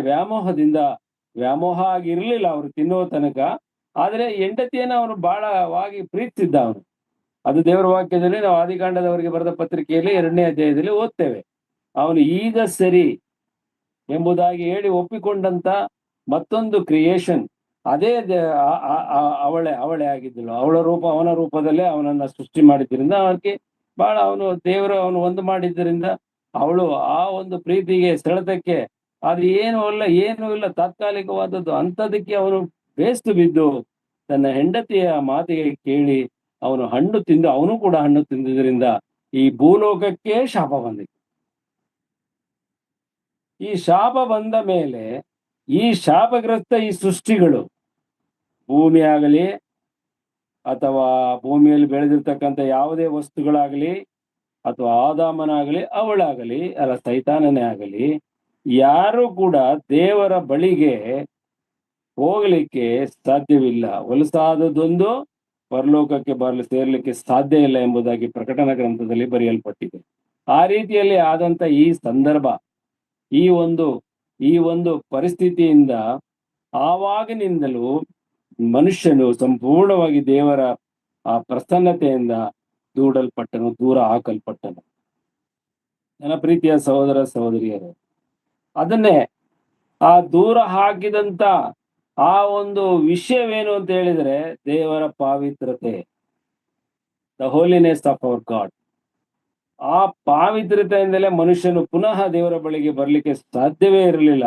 ವ್ಯಾಮೋಹ ಆಗಿರ್ಲಿಲ್ಲ ಅವರು ತಿನ್ನುವ ತನಕ. ಆದ್ರೆ ಹೆಂಡತಿಯನ್ನ ಅವನು ಬಹಳವಾಗಿ ಪ್ರೀತಿಸಿದ್ದ ಅವನು. ಅದು ದೇವರ ವಾಕ್ಯದಲ್ಲಿ ನಾವು ಆದಿಕಾಂಡದವರಿಗೆ ಬರೆದ ಪತ್ರಿಕೆಯಲ್ಲಿ 2ನೇ ಅಧ್ಯಾಯದಲ್ಲಿ ಓದ್ತೇವೆ. ಅವನು ಈಗ ಸರಿ ಎಂಬುದಾಗಿ ಹೇಳಿ ಒಪ್ಪಿಕೊಂಡಂತ ಮತ್ತೊಂದು ಕ್ರಿಯೇಷನ್ ಅದೇ ಅವಳೇ ಆಗಿದ್ದಳು. ಅವನ ರೂಪದಲ್ಲೇ ಅವನನ್ನ ಸೃಷ್ಟಿ ಮಾಡಿದ್ರಿಂದ ಅವನಿಗೆ ಬಹಳ ದೇವರು ಒಂದು ಮಾಡಿದ್ದರಿಂದ ಅವಳು ಆ ಒಂದು ಪ್ರೀತಿಗೆ ಸೆಳೆತಕ್ಕೆ ಅದು ಏನೂ ಇಲ್ಲ ತಾತ್ಕಾಲಿಕವಾದದ್ದು ಅಂಥದಕ್ಕೆ ಅವನು ಬೇಸ್ತು ಬಿದ್ದು ತನ್ನ ಹೆಂಡತಿಯ ಮಾತಿಗೆ ಕೇಳಿ ಅವನು ಹಣ್ಣು ತಿಂದು ಅವನು ಕೂಡ ಹಣ್ಣು ತಿಂದಿದ್ರಿಂದ ಈ ಭೂಲೋಕಕ್ಕೆ ಶಾಪ ಬಂದಿತ್ತು. ಈ ಶಾಪ ಬಂದ ಮೇಲೆ ಈ ಶಾಪಗ್ರಸ್ತ ಈ ಸೃಷ್ಟಿಗಳು ಭೂಮಿ ಆಗಲಿ ಅಥವಾ ಭೂಮಿಯಲ್ಲಿ ಬೆಳೆದಿರ್ತಕ್ಕಂಥ ಯಾವುದೇ ವಸ್ತುಗಳಾಗಲಿ ಅಥವಾ ಆದಾಮನಾಗಲಿ ಅವಳಾಗಲಿ ಸೈತಾನನೇ ಆಗಲಿ ಯಾರು ಕೂಡ ದೇವರ ಬಳಿಗೆ ಹೋಗ್ಲಿಕ್ಕೆ ಸಾಧ್ಯವಿಲ್ಲ. ಹೊಲಸಾದದೊಂದು ಪರಲೋಕಕ್ಕೆ ಸೇರ್ಲಿಕ್ಕೆ ಸಾಧ್ಯ ಇಲ್ಲ ಎಂಬುದಾಗಿ ಪ್ರಕಟಣಾ ಗ್ರಂಥದಲ್ಲಿ ಬರೆಯಲ್ಪಟ್ಟಿದೆ. ಆ ರೀತಿಯಲ್ಲಿ ಆದಂತ ಈ ಸಂದರ್ಭ, ಈ ಒಂದು ಪರಿಸ್ಥಿತಿಯಿಂದ ಆವಾಗಿನಿಂದಲೂ ಮನುಷ್ಯನು ಸಂಪೂರ್ಣವಾಗಿ ದೇವರ ಆ ಪ್ರಸನ್ನತೆಯಿಂದ ದೂರ ಹಾಕಲ್ಪಟ್ಟನು. ನನ್ನ ಪ್ರೀತಿಯ ಸಹೋದರ ಸಹೋದರಿಯರು, ಅದನ್ನೇ ಆ ದೂರ ಹಾಕಿದಂತ ಆ ಒಂದು ವಿಷಯವೇನು ಅಂತ ಹೇಳಿದ್ರೆ ದೇವರ ಪಾವಿತ್ರತೆ, the holiness of our God. ಆ ಪಾವಿತ್ರತೆಯಿಂದಲೇ ಮನುಷ್ಯನು ಪುನಃ ದೇವರ ಬಳಿಗೆ ಬರ್ಲಿಕ್ಕೆ ಸಾಧ್ಯವೇ ಇರಲಿಲ್ಲ.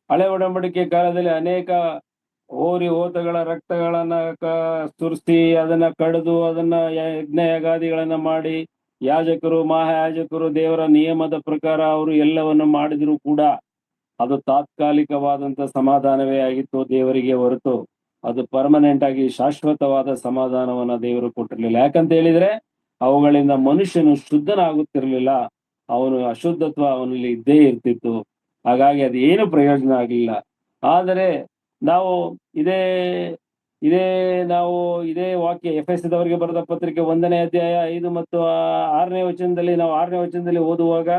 ಹಳೆ ಒಡಂಬಡಿಕೆ ಕಾಲದಲ್ಲಿ ಅನೇಕ ಹೋತಗಳ ರಕ್ತಗಳನ್ನ ಸುರಿಸಿ ಅದನ್ನ ಕಡಿದು ಅದನ್ನ ಯಜ್ಞ ಯಾಗಾದಿಗಳನ್ನ ಮಾಡಿ ಯಾಜಕರು ಮಹಾಯಾಜಕರು ದೇವರ ನಿಯಮದ ಪ್ರಕಾರ ಅವರು ಎಲ್ಲವನ್ನು ಮಾಡಿದ್ರು ಕೂಡ ಅದು ತಾತ್ಕಾಲಿಕವಾದಂತ ಸಮಾಧಾನವೇ ಆಗಿತ್ತು ದೇವರಿಗೆ ಹೊರತು ಅದು ಪರ್ಮನೆಂಟ್ ಆಗಿ ಶಾಶ್ವತವಾದ ಸಮಾಧಾನವನ್ನ ದೇವರು ಕೊಟ್ಟಿರ್ಲಿಲ್ಲ. ಯಾಕಂತ ಹೇಳಿದ್ರೆ ಅವುಗಳಿಂದ ಮನುಷ್ಯನು ಶುದ್ಧನಾಗುತ್ತಿರ್ಲಿಲ್ಲ, ಅವನು ಅಶುದ್ಧತ್ವ ಅವನಲ್ಲಿ ಇದ್ದೇ ಇರ್ತಿತ್ತು. ಹಾಗಾಗಿ ಅದು ಏನು ಪ್ರಯೋಜನ ಆಗಲಿಲ್ಲ. ಆದರೆ ನಾವು ನಾವು ಇದೇ ವಾಕ್ಯ ಎಫೆಸದವರಿಗೆ ಬರೆದ ಪತ್ರಿಕೆ 1ನೇ ಅಧ್ಯಾಯ 5 ಮತ್ತು 6ನೇ ವಚನದಲ್ಲಿ ನಾವು 6ನೇ ವಚನದಲ್ಲಿ ಓದುವಾಗ,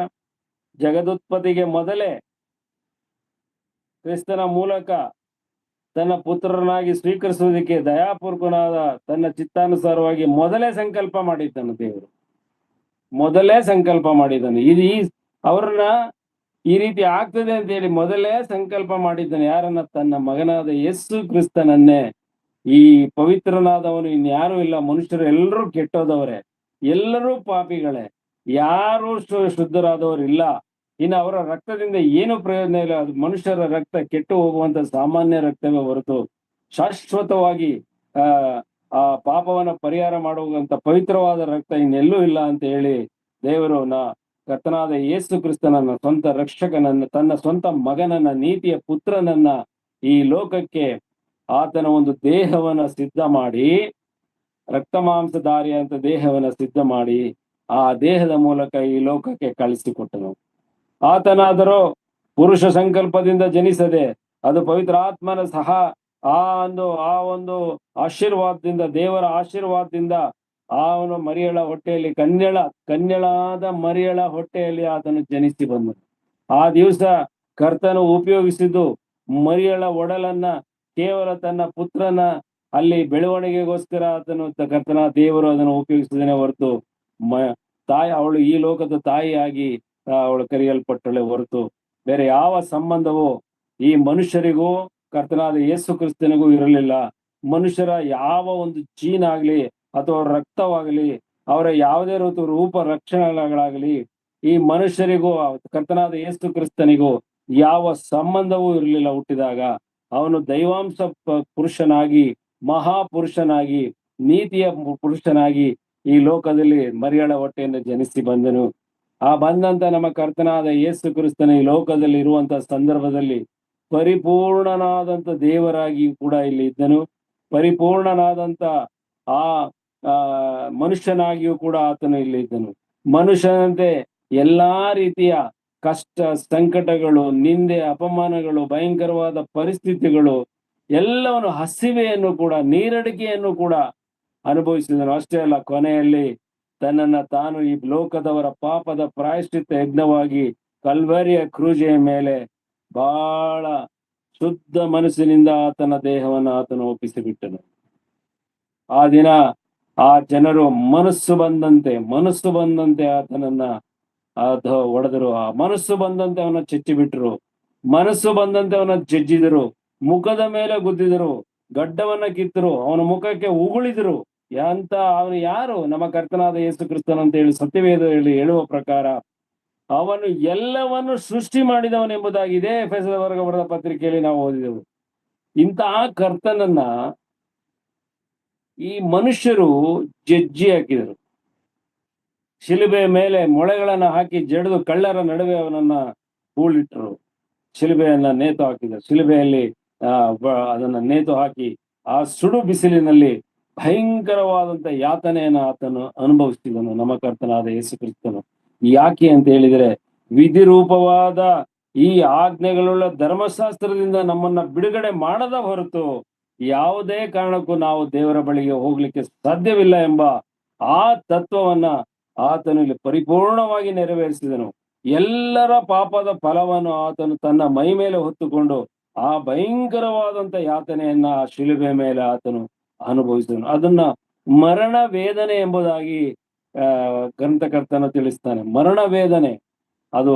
ಜಗದುತ್ಪತ್ತಿಗೆ ಮೊದಲೇ ಕ್ರಿಸ್ತನ ಮೂಲಕ ತನ್ನ ಪುತ್ರರನ್ನಾಗಿ ಸ್ವೀಕರಿಸುವುದಕ್ಕೆ ದಯಾಪೂರ್ವಕನಾದ ತನ್ನ ಚಿತ್ತಾನುಸಾರವಾಗಿ ಮೊದಲೇ ಸಂಕಲ್ಪ ಮಾಡಿದ್ದನು. ದೇವರು ಮೊದಲೇ ಸಂಕಲ್ಪ ಮಾಡಿದ್ದಾನೆ. ಅವರನ್ನ ಈ ರೀತಿ ಆಗ್ತದೆ ಅಂತ ಹೇಳಿ ಮೊದಲೇ ಸಂಕಲ್ಪ ಮಾಡಿದ್ದಾನೆ. ಯಾರನ್ನ? ತನ್ನ ಮಗನಾದ ಯೇಸು ಕ್ರಿಸ್ತನನ್ನೇ. ಈ ಪವಿತ್ರನಾದವನು ಇನ್ಯಾರೂ ಇಲ್ಲ. ಮನುಷ್ಯರು ಎಲ್ಲರೂ ಕೆಟ್ಟೋದವರೇ, ಎಲ್ಲರೂ ಪಾಪಿಗಳೇ, ಯಾರು ಶುದ್ಧರಾದವರಿಲ್ಲ. ಇನ್ನು ಅವರ ರಕ್ತದಿಂದ ಏನು ಪ್ರಯೋಜನ ಇಲ್ಲ. ಅದು ಮನುಷ್ಯರ ರಕ್ತ ಕೆಟ್ಟು ಹೋಗುವಂತ ಸಾಮಾನ್ಯ ರಕ್ತವೇ ಹೊರತು ಶಾಶ್ವತವಾಗಿ ಆ ಪಾಪವನ್ನ ಪರಿಹಾರ ಮಾಡುವಂತ ಪವಿತ್ರವಾದ ರಕ್ತ ಇನ್ನೆಲ್ಲೂ ಇಲ್ಲ ಅಂತ ಹೇಳಿ ದೇವರು ಕರ್ತನಾದ ಯೇಸು ಕ್ರಿಸ್ತನನ್ನ, ಸ್ವಂತ ರಕ್ಷಕನನ್ನ, ತನ್ನ ಸ್ವಂತ ಮಗನನ್ನ, ನೀತಿಯ ಪುತ್ರನನ್ನ ಈ ಲೋಕಕ್ಕೆ ಆತನ ಒಂದು ದೇಹವನ್ನ ಸಿದ್ಧ ಮಾಡಿ, ರಕ್ತ ಮಾಂಸಧಾರಿ ಅಂತ ದೇಹವನ್ನ ಸಿದ್ಧ ಮಾಡಿ ಆ ದೇಹದ ಮೂಲಕ ಈ ಲೋಕಕ್ಕೆ ಕಳಿಸಿಕೊಟ್ಟನು. ಆತನಾದರೂ ಪುರುಷ ಸಂಕಲ್ಪದಿಂದ ಜನಿಸದೆ, ಅದು ಪವಿತ್ರ ಆತ್ಮನ ಸಹ ಆ ಒಂದು ಆಶೀರ್ವಾದದಿಂದ, ದೇವರ ಆಶೀರ್ವಾದದಿಂದ ಅವನು ಮರಿಯಳ ಹೊಟ್ಟೆಯಲ್ಲಿ ಕನ್ಯಳಾದ ಮರಿಯಳ ಹೊಟ್ಟೆಯಲ್ಲಿ ಆತನು ಜನಿಸಿ ಬಂದನು. ಆ ದಿವಸ ಕರ್ತನು ಉಪಯೋಗಿಸಿದ್ದು ಮರಿಯಳ ಒಡಲನ್ನ ಕೇವಲ ತನ್ನ ಪುತ್ರನ ಅಲ್ಲಿ ಬೆಳವಣಿಗೆಗೋಸ್ಕರ ಕರ್ತನ ದೇವರು ಅದನ್ನು ಉಪಯೋಗಿಸಿದನೇ ಹೊರತು ಅವಳು ಈ ಲೋಕದ ತಾಯಿಯಾಗಿ ಅವಳು ಕರೆಯಲ್ಪಟ್ಟಳೆ ಹೊರತು ಬೇರೆ ಯಾವ ಸಂಬಂಧವೂ ಈ ಮನುಷ್ಯರಿಗೂ ಕರ್ತನಾದ ಯೇಸು ಕ್ರಿಸ್ತನಿಗೂ ಇರಲಿಲ್ಲ. ಮನುಷ್ಯರ ಯಾವ ಒಂದು ಜೀನ್ ಆಗ್ಲಿ ಅಥವಾ ರಕ್ತವಾಗಲಿ, ಅವರ ಯಾವುದೇ ರೂಪ ರಕ್ಷಣೆಗಳಾಗಲಿ ಈ ಮನುಷ್ಯರಿಗೂ ಕರ್ತನಾದ ಯೇಸು ಕ್ರಿಸ್ತನಿಗೂ ಯಾವ ಸಂಬಂಧವೂ ಇರಲಿಲ್ಲ. ಹುಟ್ಟಿದಾಗ ಅವನು ದೈವಾಂಶ ಪುರುಷನಾಗಿ, ಮಹಾಪುರುಷನಾಗಿ, ನೀತಿಯ ಪುರುಷನಾಗಿ ಈ ಲೋಕದಲ್ಲಿ ಮರಿಯಳ ಹೊಟ್ಟೆಯಿಂದ ಜನಿಸಿ ಬಂದನು. ಬಂದಂತ ನಮ್ಮ ಕರ್ತನಾದ ಯೇಸು ಕ್ರಿಸ್ತನ ಈ ಲೋಕದಲ್ಲಿ ಇರುವಂತ ಸಂದರ್ಭದಲ್ಲಿ ಪರಿಪೂರ್ಣನಾದಂತ ದೇವರಾಗಿ ಕೂಡ ಇಲ್ಲಿ ಇದ್ದನು. ಪರಿಪೂರ್ಣನಾದಂತ ಆ ಮನುಷ್ಯನಾಗಿಯೂ ಕೂಡ ಆತನು ಇಲ್ಲಿ ಇದ್ದನು. ಮನುಷ್ಯನಂತೆ ಎಲ್ಲಾ ರೀತಿಯ ಕಷ್ಟ, ಸಂಕಟಗಳು, ನಿಂದೆ, ಅಪಮಾನಗಳು, ಭಯಂಕರವಾದ ಪರಿಸ್ಥಿತಿಗಳು ಎಲ್ಲವನ್ನು, ಹಸಿವೆಯನ್ನು ಕೂಡ, ನೀರಡಿಕೆಯನ್ನು ಕೂಡ ಅನುಭವಿಸಿದನು. ಅಷ್ಟೇ ಅಲ್ಲ, ಕೊನೆಯಲ್ಲಿ ತನ್ನನ್ನ ತಾನು ಈ ಲೋಕದವರ ಪಾಪದ ಪ್ರಾಯಶ್ಚಿತ್ತ ಯಜ್ಞವಾಗಿ ಕಲ್ವರಿಯ ಕ್ರೂಜೆಯ ಮೇಲೆ ಬಹಳ ಶುದ್ಧ ಮನಸ್ಸಿನಿಂದ ಆತನ ದೇಹವನ್ನು ಆತನು ಒಪ್ಪಿಸಿಬಿಟ್ಟನು. ಆ ದಿನ ಆ ಜನರು ಮನಸ್ಸು ಬಂದಂತೆ ಆತನನ್ನ ಹೊಡೆದರು. ಆ ಮನಸ್ಸು ಬಂದಂತೆ ಅವನ ಚೆಚ್ಚಿಬಿಟ್ರು, ಮನಸ್ಸು ಬಂದಂತೆ ಅವನ ಜಜ್ಜಿದರು, ಮುಖದ ಮೇಲೆ ಗುದ್ದಿದರು, ಗಡ್ಡವನ್ನ ಕಿತ್ತರು, ಅವನ ಮುಖಕ್ಕೆ ಉಗುಳಿದರು. ಅವನು ಯಾರು? ನಮ್ಮ ಕರ್ತನಾದ ಯೇಸು ಕ್ರಿಸ್ತನ ಅಂತ ಹೇಳಿ ಸತ್ಯವೇದ ಹೇಳುವ ಪ್ರಕಾರ ಅವನು ಎಲ್ಲವನ್ನು ಸೃಷ್ಟಿ ಮಾಡಿದವನೆಂಬುದಾಗಿದೆ ಎಫೆಸದವರಿಗೆ ಬರೆದ ಪತ್ರಿಕೆಯಲ್ಲಿ ನಾವು ಓದಿದೆವು. ಇಂತಹ ಕರ್ತನನ್ನ ಈ ಮನುಷ್ಯರು ಜಜ್ಜಿ ಹಾಕಿದರು. ಶಿಲುಬೆಯ ಮೇಲೆ ಮೊಳೆಗಳನ್ನ ಹಾಕಿ ಜಡಿದು ಕಳ್ಳರ ನಡುವೆ ಅವನನ್ನ ಹೂಳಿಟ್ಟರು. ಶಿಲುಬೆಯನ್ನ ನೇತು ಹಾಕಿದರು. ಶಿಲುಬೆಯಲ್ಲಿ ಅದನ್ನ ನೇತು ಹಾಕಿ ಆ ಸುಡು ಬಿಸಿಲಿನಲ್ಲಿ ಭಯಂಕರವಾದಂತ ಯಾತನೆಯನ್ನು ಆತನು ಅನುಭವಿಸಿದನು ನಮ್ಮ ಕರ್ತನಾದ ಯೇಸು ಕ್ರಿಸ್ತನು. ಯಾಕೆ ಅಂತ ಹೇಳಿದ್ರೆ, ವಿಧಿರೂಪವಾದ ಈ ಆಜ್ಞೆಗಳುಳ್ಳ ಧರ್ಮಶಾಸ್ತ್ರದಿಂದ ನಮ್ಮನ್ನ ಬಿಡುಗಡೆ ಮಾಡದ ಹೊರತು ಯಾವುದೇ ಕಾರಣಕ್ಕೂ ನಾವು ದೇವರ ಬಳಿಗೆ ಹೋಗ್ಲಿಕ್ಕೆ ಸಾಧ್ಯವಿಲ್ಲ ಎಂಬ ಆ ತತ್ವವನ್ನ ಆತನು ಇಲ್ಲಿ ಪರಿಪೂರ್ಣವಾಗಿ ನೆರವೇರಿಸಿದನು. ಎಲ್ಲರ ಪಾಪದ ಫಲವನ್ನು ಆತನು ತನ್ನ ಮೈ ಮೇಲೆ ಹೊತ್ತುಕೊಂಡು ಆ ಭಯಂಕರವಾದಂತ ಯಾತನೆಯನ್ನ ಆ ಶಿಲುಬೆ ಮೇಲೆ ಆತನು ಅನುಭವಿಸಿದನು. ಅದನ್ನ ಮರಣ ವೇದನೆ ಎಂಬುದಾಗಿ ಗ್ರಂಥಕರ್ತನು ತಿಳಿಸ್ತಾನೆ. ಮರಣ ವೇದನೆ ಅದು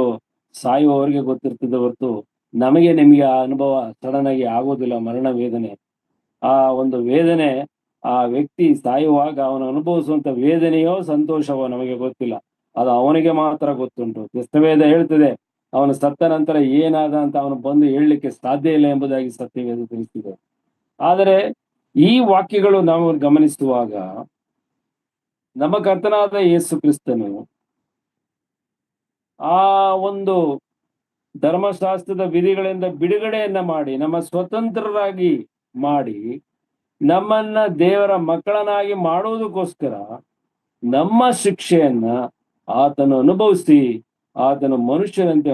ಸಾಯುವವರಿಗೆ ಗೊತ್ತಿರ್ತದೆ ಹೊರತು ನಿಮಗೆ ಆ ಅನುಭವ ಸಡನ್ ಆಗಿ ಆಗೋದಿಲ್ಲ. ಮರಣ ವೇದನೆ, ಆ ಒಂದು ವೇದನೆ ಆ ವ್ಯಕ್ತಿ ಸಾಯುವಾಗ ಅವನು ಅನುಭವಿಸುವಂತ ವೇದನೆಯೋ ಸಂತೋಷವೋ ನಮಗೆ ಗೊತ್ತಿಲ್ಲ. ಅದು ಅವನಿಗೆ ಮಾತ್ರ ಗೊತ್ತುಂಟು. ಸತ್ಯವೇದ ಹೇಳ್ತದೆ, ಅವನು ಸತ್ತ ನಂತರ ಏನಾದ ಅಂತ ಅವನು ಬಂದು ಹೇಳಲಿಕ್ಕೆ ಸಾಧ್ಯ ಇಲ್ಲ ಎಂಬುದಾಗಿ ಸತ್ಯವೇದ ತಿಳಿಸಿದೆ. ಆದರೆ ಈ ವಾಕ್ಯಗಳು ನಾವು ಗಮನಿಸುವಾಗ ನಮ್ಮ ಕರ್ತನಾದ ಯೇಸು ಕ್ರಿಸ್ತನು ಆ ಒಂದು ಧರ್ಮಶಾಸ್ತ್ರದ ವಿಧಿಗಳಿಂದ ಬಿಡುಗಡೆಯನ್ನ ಮಾಡಿ, ನಮ್ಮ ಸ್ವತಂತ್ರರಾಗಿ ಮಾಡಿ, ನಮ್ಮನ್ನ ದೇವರ ಮಕ್ಕಳನ್ನಾಗಿ ಮಾಡುವುದಕ್ಕೋಸ್ಕರ ನಮ್ಮ ಶಿಕ್ಷೆಯನ್ನ ಆತನು ಅನುಭವಿಸಿ, ಆತನು ಮನುಷ್ಯನಂತೆ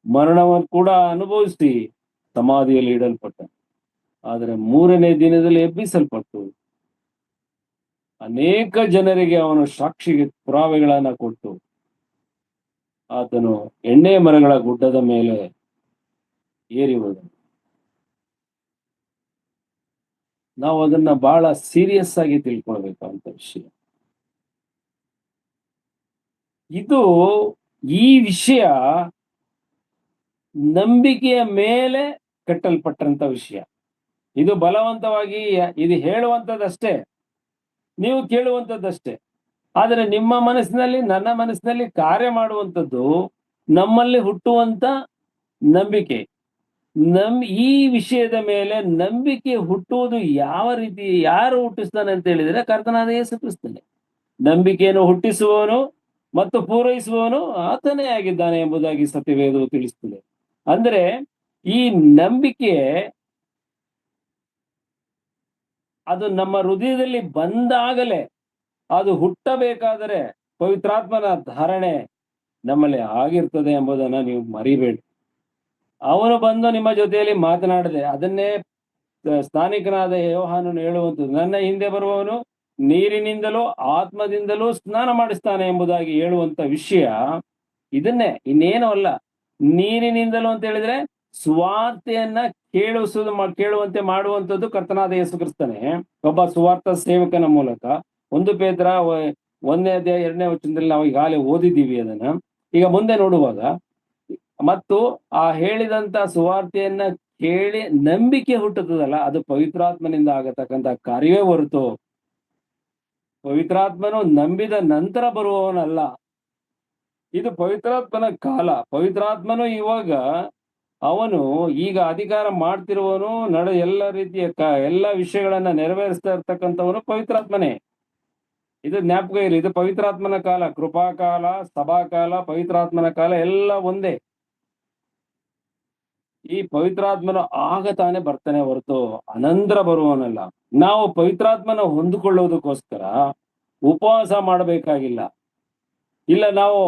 ಮರಣವನ್ನು ಕೂಡ ಅನುಭವಿಸಿ ಸಮಾಧಿಯಲ್ಲಿ ಇಡಲ್ಪಟ್ಟ. ಆದರೆ 3ನೇ ದಿನದಲ್ಲಿ ಎಬ್ಬಿಸಲ್ಪಟ್ಟು ಅನೇಕ ಜನರಿಗೆ ಅವನು ಸಾಕ್ಷಿಗೆ ಪುರಾವೆಗಳನ್ನ ಕೊಟ್ಟು ಆತನು ಎಣ್ಣೆ ಮರಗಳ ಗುಡ್ಡದ ಮೇಲೆ ಏರಿ ಹೋದನು. ನಾವು ಅದನ್ನ ಬಹಳ ಸೀರಿಯಸ್ ಆಗಿ ತಿಳ್ಕೊಳ್ಬೇಕಂತ ವಿಷಯ ಇದು. ಈ ವಿಷಯ ನಂಬಿಕೆಯ ಮೇಲೆ ಕಟ್ಟಲ್ಪಟ್ಟಂತ ವಿಷಯ. ಇದು ಬಲವಂತವಾಗಿ ಇದು ಹೇಳುವಂಥದ್ದಷ್ಟೇ, ನೀವು ಕೇಳುವಂಥದ್ದಷ್ಟೇ. ಆದರೆ ನಿಮ್ಮ ಮನಸ್ಸಿನಲ್ಲಿ, ನನ್ನ ಮನಸ್ಸಿನಲ್ಲಿ ಕಾರ್ಯ ಮಾಡುವಂಥದ್ದು ನಮ್ಮಲ್ಲಿ ಹುಟ್ಟುವಂತ ನಂಬಿಕೆ. ಈ ವಿಷಯದ ಮೇಲೆ ನಂಬಿಕೆ ಹುಟ್ಟುವುದು ಯಾವ ರೀತಿ, ಯಾರು ಹುಟ್ಟಿಸ್ತಾನೆ ಅಂತ ಹೇಳಿದ್ರೆ ಕರ್ತನಾದ ಯೇಸು ಕ್ರಿಸ್ತನೇ. ನಂಬಿಕೆಯನ್ನು ಹುಟ್ಟಿಸುವವನು ಮತ್ತು ಪೂರೈಸುವವನು ಆತನೇ ಆಗಿದ್ದಾನೆ ಎಂಬುದಾಗಿ ಸತ್ಯವೇದವು ತಿಳಿಸ್ತದೆ. ಅಂದ್ರೆ ಈ ನಂಬಿಕೆ ಅದು ನಮ್ಮ ಹೃದಯದಲ್ಲಿ ಬಂದಾಗಲೇ, ಅದು ಹುಟ್ಟಬೇಕಾದರೆ ಪವಿತ್ರಾತ್ಮನ ಧಾರಣೆ ನಮ್ಮಲ್ಲಿ ಆಗಿರ್ತದೆ ಎಂಬುದನ್ನ ನೀವು ಮರಿಬೇಡಿ. ಅವನು ಬಂದು ನಿಮ್ಮ ಜೊತೆಯಲ್ಲಿ ಮಾತನಾಡದೆ, ಅದನ್ನೇ ಸ್ಥಾನಿಕನಾದ ಯೋಹಾನನು ಹೇಳುವಂಥದ್ದು, ನನ್ನ ಹಿಂದೆ ಬರುವವನು ನೀರಿನಿಂದಲೂ ಆತ್ಮದಿಂದಲೂ ಸ್ನಾನ ಮಾಡಿಸ್ತಾನೆ ಎಂಬುದಾಗಿ ಹೇಳುವಂತ ವಿಷಯ ಇದನ್ನೇ, ಇನ್ನೇನು ಅಲ್ಲ. ನೀರಿನಿಂದಲೂ ಅಂತ ಹೇಳಿದ್ರೆ ಸುವಾರ್ತೆಯನ್ನ ಕೇಳುವಂತೆ ಮಾಡುವಂಥದ್ದು ಕರ್ತನಾದ ಯೇಸು ಕ್ರಿಸ್ತನೇ ಒಬ್ಬ ಸುವಾರ್ಥ ಸೇವಕನ ಮೂಲಕ. 1 ಪೇತ್ರ 1ನೇ ಅಧ್ಯಾಯ 2ನೇ ವಚನದಲ್ಲಿ ನಾವು ಈಗಾಗಲೇ ಓದಿದ್ದೀವಿ ಅದನ್ನ. ಈಗ ಮುಂದೆ ನೋಡುವಾಗ, ಮತ್ತು ಆ ಹೇಳಿದಂತ ಸುವಾರ್ತೆಯನ್ನ ಕೇಳಿ ನಂಬಿಕೆ ಹುಟ್ಟುತ್ತದಲ್ಲ, ಅದು ಪವಿತ್ರಾತ್ಮನಿಂದ ಆಗತಕ್ಕಂತ ಕಾರ್ಯವೇ ಹೊರತು ಪವಿತ್ರಾತ್ಮನು ನಂಬಿದ ನಂತರ ಬರುವವನಲ್ಲ. ಇದು ಪವಿತ್ರಾತ್ಮನ ಕಾಲ. ಪವಿತ್ರಾತ್ಮನು ಇವಾಗ ಅವನು ಈಗ ಅಧಿಕಾರ ಮಾಡ್ತಿರುವವನು, ಎಲ್ಲ ರೀತಿಯ ಎಲ್ಲ ವಿಷಯಗಳನ್ನ ನೆರವೇರಿಸ್ತಾ ಇರ್ತಕ್ಕಂಥವನು ಪವಿತ್ರಾತ್ಮನೇ. ಇದು ಜ್ಞಾಪಕ ಇರಲಿ, ಇದು ಪವಿತ್ರಾತ್ಮನ ಕಾಲ. ಕೃಪಾಕಾಲ, ಸಭಾಕಾಲ, ಪವಿತ್ರಾತ್ಮನ ಕಾಲ ಎಲ್ಲ ಒಂದೇ. ಈ ಪವಿತ್ರಾತ್ಮನು ಆಗ ತಾನೇ ಬರ್ತಾನೆ ಹೊರತು ಅನಂತರ ಬರುವವನಲ್ಲ. ನಾವು ಪವಿತ್ರಾತ್ಮನ ಹೊಂದಿಕೊಳ್ಳೋದಕ್ಕೋಸ್ಕರ ಉಪವಾಸ ಮಾಡಬೇಕಾಗಿಲ್ಲ. ಇಲ್ಲ, ನಾವು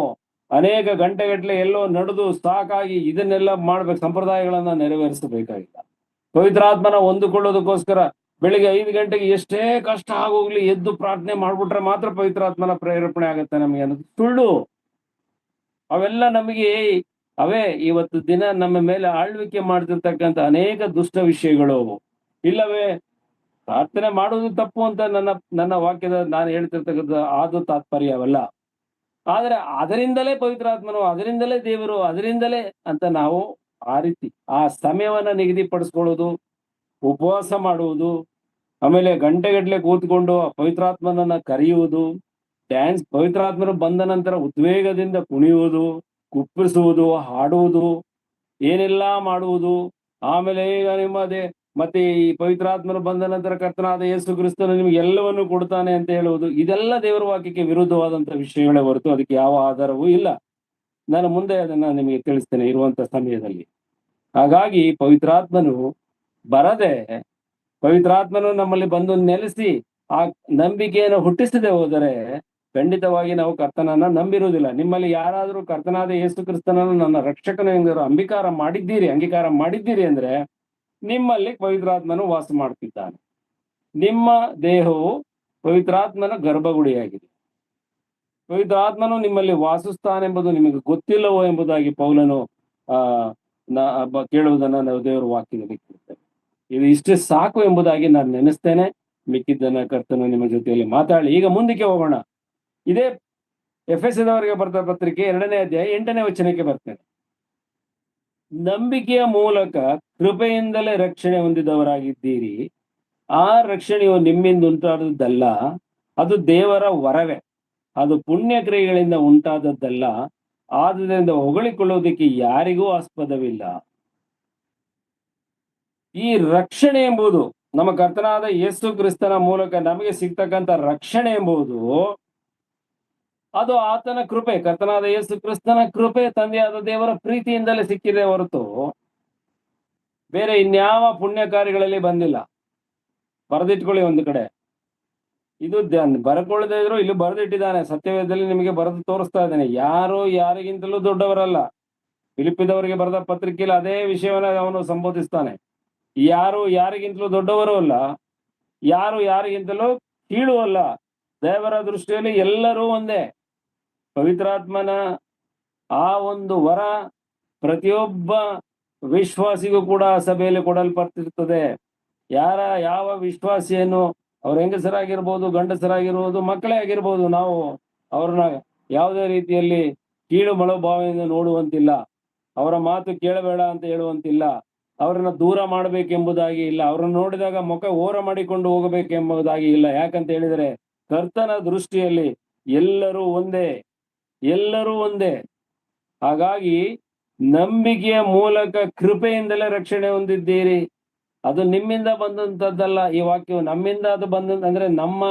ಅನೇಕ ಗಂಟೆಗಟ್ಟಲೆ ಎಲ್ಲೋ ನಡೆದು ಸಾಕಾಗಿ ಇದನ್ನೆಲ್ಲ ಮಾಡ್ಬೇಕು, ಸಂಪ್ರದಾಯಗಳನ್ನ ನೆರವೇರಿಸಬೇಕಾಗಿಲ್ಲ. ಪವಿತ್ರಾತ್ಮನ ಹೊಂದಿಕೊಳ್ಳೋದಕ್ಕೋಸ್ಕರ ಬೆಳಿಗ್ಗೆ 5 ಗಂಟೆಗೆ ಎಷ್ಟೇ ಕಷ್ಟ ಆಗೋಗ್ಲಿ ಎದ್ದು ಪ್ರಾರ್ಥನೆ ಮಾಡ್ಬಿಟ್ರೆ ಮಾತ್ರ ಪವಿತ್ರಾತ್ಮನ ಪ್ರೇರೇಪಣೆ ಆಗುತ್ತೆ ನಮಗೆ ಅನ್ನೋದು ಸುಳ್ಳು. ಅವೆಲ್ಲ ನಮಗೆ ಅವೇ ಇವತ್ತು ದಿನ ನಮ್ಮ ಮೇಲೆ ಆಳ್ವಿಕೆ ಮಾಡ್ತಿರ್ತಕ್ಕಂಥ ಅನೇಕ ದುಷ್ಟ ವಿಷಯಗಳು. ಇಲ್ಲವೇ ಪ್ರಾರ್ಥನೆ ಮಾಡುವುದು ತಪ್ಪು ಅಂತ ನನ್ನ ವಾಕ್ಯದ ನಾನು ಹೇಳ್ತಿರ್ತಕ್ಕಂಥ ಅದು ತಾತ್ಪರ್ಯವಲ್ಲ. ಆದ್ರೆ ಅದರಿಂದಲೇ ಪವಿತ್ರಾತ್ಮನು, ಅದರಿಂದಲೇ ದೇವರು, ಅದರಿಂದಲೇ ಅಂತ ನಾವು ಆ ರೀತಿ ಆ ಸಮಯವನ್ನ ನಿಗದಿಪಡಿಸ್ಕೊಳ್ಳೋದು, ಉಪವಾಸ ಮಾಡುವುದು, ಆಮೇಲೆ ಗಂಟೆಗಟ್ಟಲೆ ಕೂತ್ಕೊಂಡು ಪವಿತ್ರಾತ್ಮನನ್ನ ಕರೆಯುವುದು, ಡ್ಯಾನ್ಸ್, ಪವಿತ್ರಾತ್ಮನು ಬಂದ ನಂತರ ಉದ್ವೇಗದಿಂದ ಕುಣಿಯುವುದು, ಕುಪ್ಪಿಸುವುದು, ಹಾಡುವುದು, ಏನೆಲ್ಲ ಮಾಡುವುದು. ಆಮೇಲೆ ಈಗ ಮತ್ತೆ ಈ ಪವಿತ್ರಾತ್ಮನು ಬಂದ ನಂತರ ಕರ್ತನಾದ ಯೇಸು ಕ್ರಿಸ್ತನು ನಿಮ್ಗೆ ಎಲ್ಲವನ್ನು ಕೊಡ್ತಾನೆ ಅಂತ ಹೇಳುವುದು, ಇದೆಲ್ಲ ದೇವರ ವಾಕ್ಯಕ್ಕೆ ವಿರುದ್ಧವಾದಂತ ವಿಷಯಗಳೇ ಹೊರತು ಅದಕ್ಕೆ ಯಾವ ಆಧಾರವೂ ಇಲ್ಲ. ನಾನು ಮುಂದೆ ಅದನ್ನ ನಿಮಗೆ ತಿಳಿಸ್ತೇನೆ ಇರುವಂತ ಸಮಯದಲ್ಲಿ. ಹಾಗಾಗಿ ಪವಿತ್ರಾತ್ಮನು ಬರದೆ, ಪವಿತ್ರಾತ್ಮನು ನಮ್ಮಲ್ಲಿ ಬಂದು ನೆಲೆಸಿ ಆ ನಂಬಿಕೆಯನ್ನು ಹುಟ್ಟಿಸದೆ ಹೋದರೆ ಖಂಡಿತವಾಗಿ ನಾವು ಕರ್ತನನ್ನ ನಂಬಿರುವುದಿಲ್ಲ. ನಿಮ್ಮಲ್ಲಿ ಯಾರಾದರೂ ಕರ್ತನಾದ ಯೇಸು ಕ್ರಿಸ್ತನನ್ನು ನನ್ನ ರಕ್ಷಕನ ಎಂದು ಅಂಗೀಕಾರ ಮಾಡಿದ್ದೀರಿ ಅಂದ್ರೆ ನಿಮ್ಮಲ್ಲಿ ಪವಿತ್ರಾತ್ಮನು ವಾಸ ಮಾಡ್ತಿದ್ದಾನೆ. ನಿಮ್ಮ ದೇಹವು ಪವಿತ್ರಾತ್ಮನ ಗರ್ಭಗುಡಿಯಾಗಿದೆ. ಪವಿತ್ರಾತ್ಮನು ನಿಮ್ಮಲ್ಲಿ ವಾಸಿಸ್ತಾನೆಂಬುದು ನಿಮಗೆ ಗೊತ್ತಿಲ್ಲವೋ ಎಂಬುದಾಗಿ ಪೌಲನು ಕೇಳುವುದನ್ನ ನಾವು ದೇವರ ವಾಕ್ಯದಲ್ಲಿ ಕೇಳ್ತೇವೆ. ಇದು ಇಷ್ಟೇ ಸಾಕು ಎಂಬುದಾಗಿ ನಾನು ನೆನೆಸ್ತೇನೆ. ಮಿಕ್ಕಿದ್ದನ್ನ ಕರ್ತನು ನಿಮ್ಮ ಜೊತೆಯಲ್ಲಿ ಮಾತಾಡಿ. ಈಗ ಮುಂದಕ್ಕೆ ಹೋಗೋಣ. ಇದೇ ಎಫೆಸದವರಿಗೆ ಬರೆದ ಪತ್ರಿಕೆ 2ನೇ ಅಧ್ಯಾಯ 8ನೇ ವಚನಕ್ಕೆ ಬರ್ತೇನೆ. ನಂಬಿಕೆಯ ಮೂಲಕ ಕೃಪೆಯಿಂದಲೇ ರಕ್ಷಣೆ ಹೊಂದಿದವರಾಗಿದ್ದೀರಿ. ಆ ರಕ್ಷಣೆಯು ನಿಮ್ಮಿಂದ ಉಂಟಾದದ್ದಲ್ಲ, ಅದು ದೇವರ ವರವೇ. ಅದು ಪುಣ್ಯ ಕ್ರಿಯೆಗಳಿಂದ ಉಂಟಾದದ್ದಲ್ಲ, ಆದುದರಿಂದ ಹೊಗಳಿಕೊಳ್ಳುವುದಕ್ಕೆ ಯಾರಿಗೂ ಆಸ್ಪದವಿಲ್ಲ. ಈ ರಕ್ಷಣೆ ಎಂಬುದು ನಮ್ಮ ಕರ್ತನಾದ ಯೇಸು ಕ್ರಿಸ್ತನ ಮೂಲಕ ನಮಗೆ ಸಿಗ್ತಕ್ಕಂಥ ರಕ್ಷಣೆ ಎಂಬುದು ಅದು ಆತನ ಕೃಪೆ, ಕರ್ತನಾದ ಯೇಸು ಕ್ರಿಸ್ತನ ಕೃಪೆ, ತಂದೆಯಾದ ದೇವರ ಪ್ರೀತಿಯಿಂದಲೇ ಸಿಕ್ಕಿದೆ ಹೊರತು ಬೇರೆ ಇನ್ಯಾವ ಪುಣ್ಯ ಕಾರ್ಯಗಳಲ್ಲಿ ಬಂದಿಲ್ಲ. ಬರೆದಿಟ್ಕೊಳ್ಳಿ ಒಂದು ಕಡೆ. ಇದು ಬರ್ಕೊಳ್ಳದೆ ಇದ್ರು ಇಲ್ಲಿ ಬರೆದಿಟ್ಟಿದ್ದಾನೆ, ಸತ್ಯವೇದದಲ್ಲಿ ನಿಮಗೆ ಬರೆದು ತೋರಿಸ್ತಾ ಇದ್ದಾನೆ. ಯಾರು ಯಾರಿಗಿಂತಲೂ ದೊಡ್ಡವರಲ್ಲ. ಫಿಲಿಪ್ಪಿದವರಿಗೆ ಬರೆದ ಪತ್ರಿಕೆಯಲ್ಲಿ ಅದೇ ವಿಷಯವನ್ನ ಅವನು ಸಂಬೋಧಿಸ್ತಾನೆ. ಯಾರು ಯಾರಿಗಿಂತಲೂ ದೊಡ್ಡವರು ಅಲ್ಲ, ಯಾರು ಯಾರಿಗಿಂತಲೂ ಕೀಳು ಅಲ್ಲ. ದೇವರ ದೃಷ್ಟಿಯಲ್ಲಿ ಎಲ್ಲರೂ ಒಂದೇ. ಪವಿತ್ರಾತ್ಮನ ಆ ಒಂದು ವರ ಪ್ರತಿಯೊಬ್ಬ ವಿಶ್ವಾಸಿಗೂ ಕೂಡ ಸಭೆಯಲ್ಲಿ ಕೊಡಲ್ಪಟ್ಟಿರ್ತದೆ. ಯಾವ ವಿಶ್ವಾಸಿಯನ್ನು, ಅವ್ರ ಹೆಂಗಸರಾಗಿರ್ಬೋದು, ಗಂಡಸರಾಗಿರ್ಬೋದು, ಮಕ್ಕಳೇ ಆಗಿರ್ಬೋದು, ನಾವು ಅವ್ರನ್ನ ಯಾವುದೇ ರೀತಿಯಲ್ಲಿ ಕೀಳು ಮನೋಭಾವದಿಂದ ನೋಡುವಂತಿಲ್ಲ. ಅವರ ಮಾತು ಕೇಳಬೇಡ ಅಂತ ಹೇಳುವಂತಿಲ್ಲ. ಅವರನ್ನ ದೂರ ಮಾಡಬೇಕೆಂಬುದಾಗಿ ಇಲ್ಲ. ಅವ್ರನ್ನ ನೋಡಿದಾಗ ಮುಖ ಓರ ಮಾಡಿಕೊಂಡು ಹೋಗಬೇಕೆಂಬುದಾಗಿ ಇಲ್ಲ. ಯಾಕಂತ ಹೇಳಿದರೆ ಕರ್ತನ ದೃಷ್ಟಿಯಲ್ಲಿ ಎಲ್ಲರೂ ಒಂದೇ, ಎಲ್ಲರೂ ಒಂದೇ. ಹಾಗಾಗಿ ನಂಬಿಕೆಯ ಮೂಲಕ ಕೃಪೆಯಿಂದಲೇ ರಕ್ಷಣೆ ಹೊಂದಿದ್ದೀರಿ. ಅದು ನಿಮ್ಮಿಂದ ಬಂದಂತದ್ದಲ್ಲ. ಈ ವಾಕ್ಯವು ನಮ್ಮಿಂದ ಅದು ಅಂದ್ರೆ ನಮ್ಮ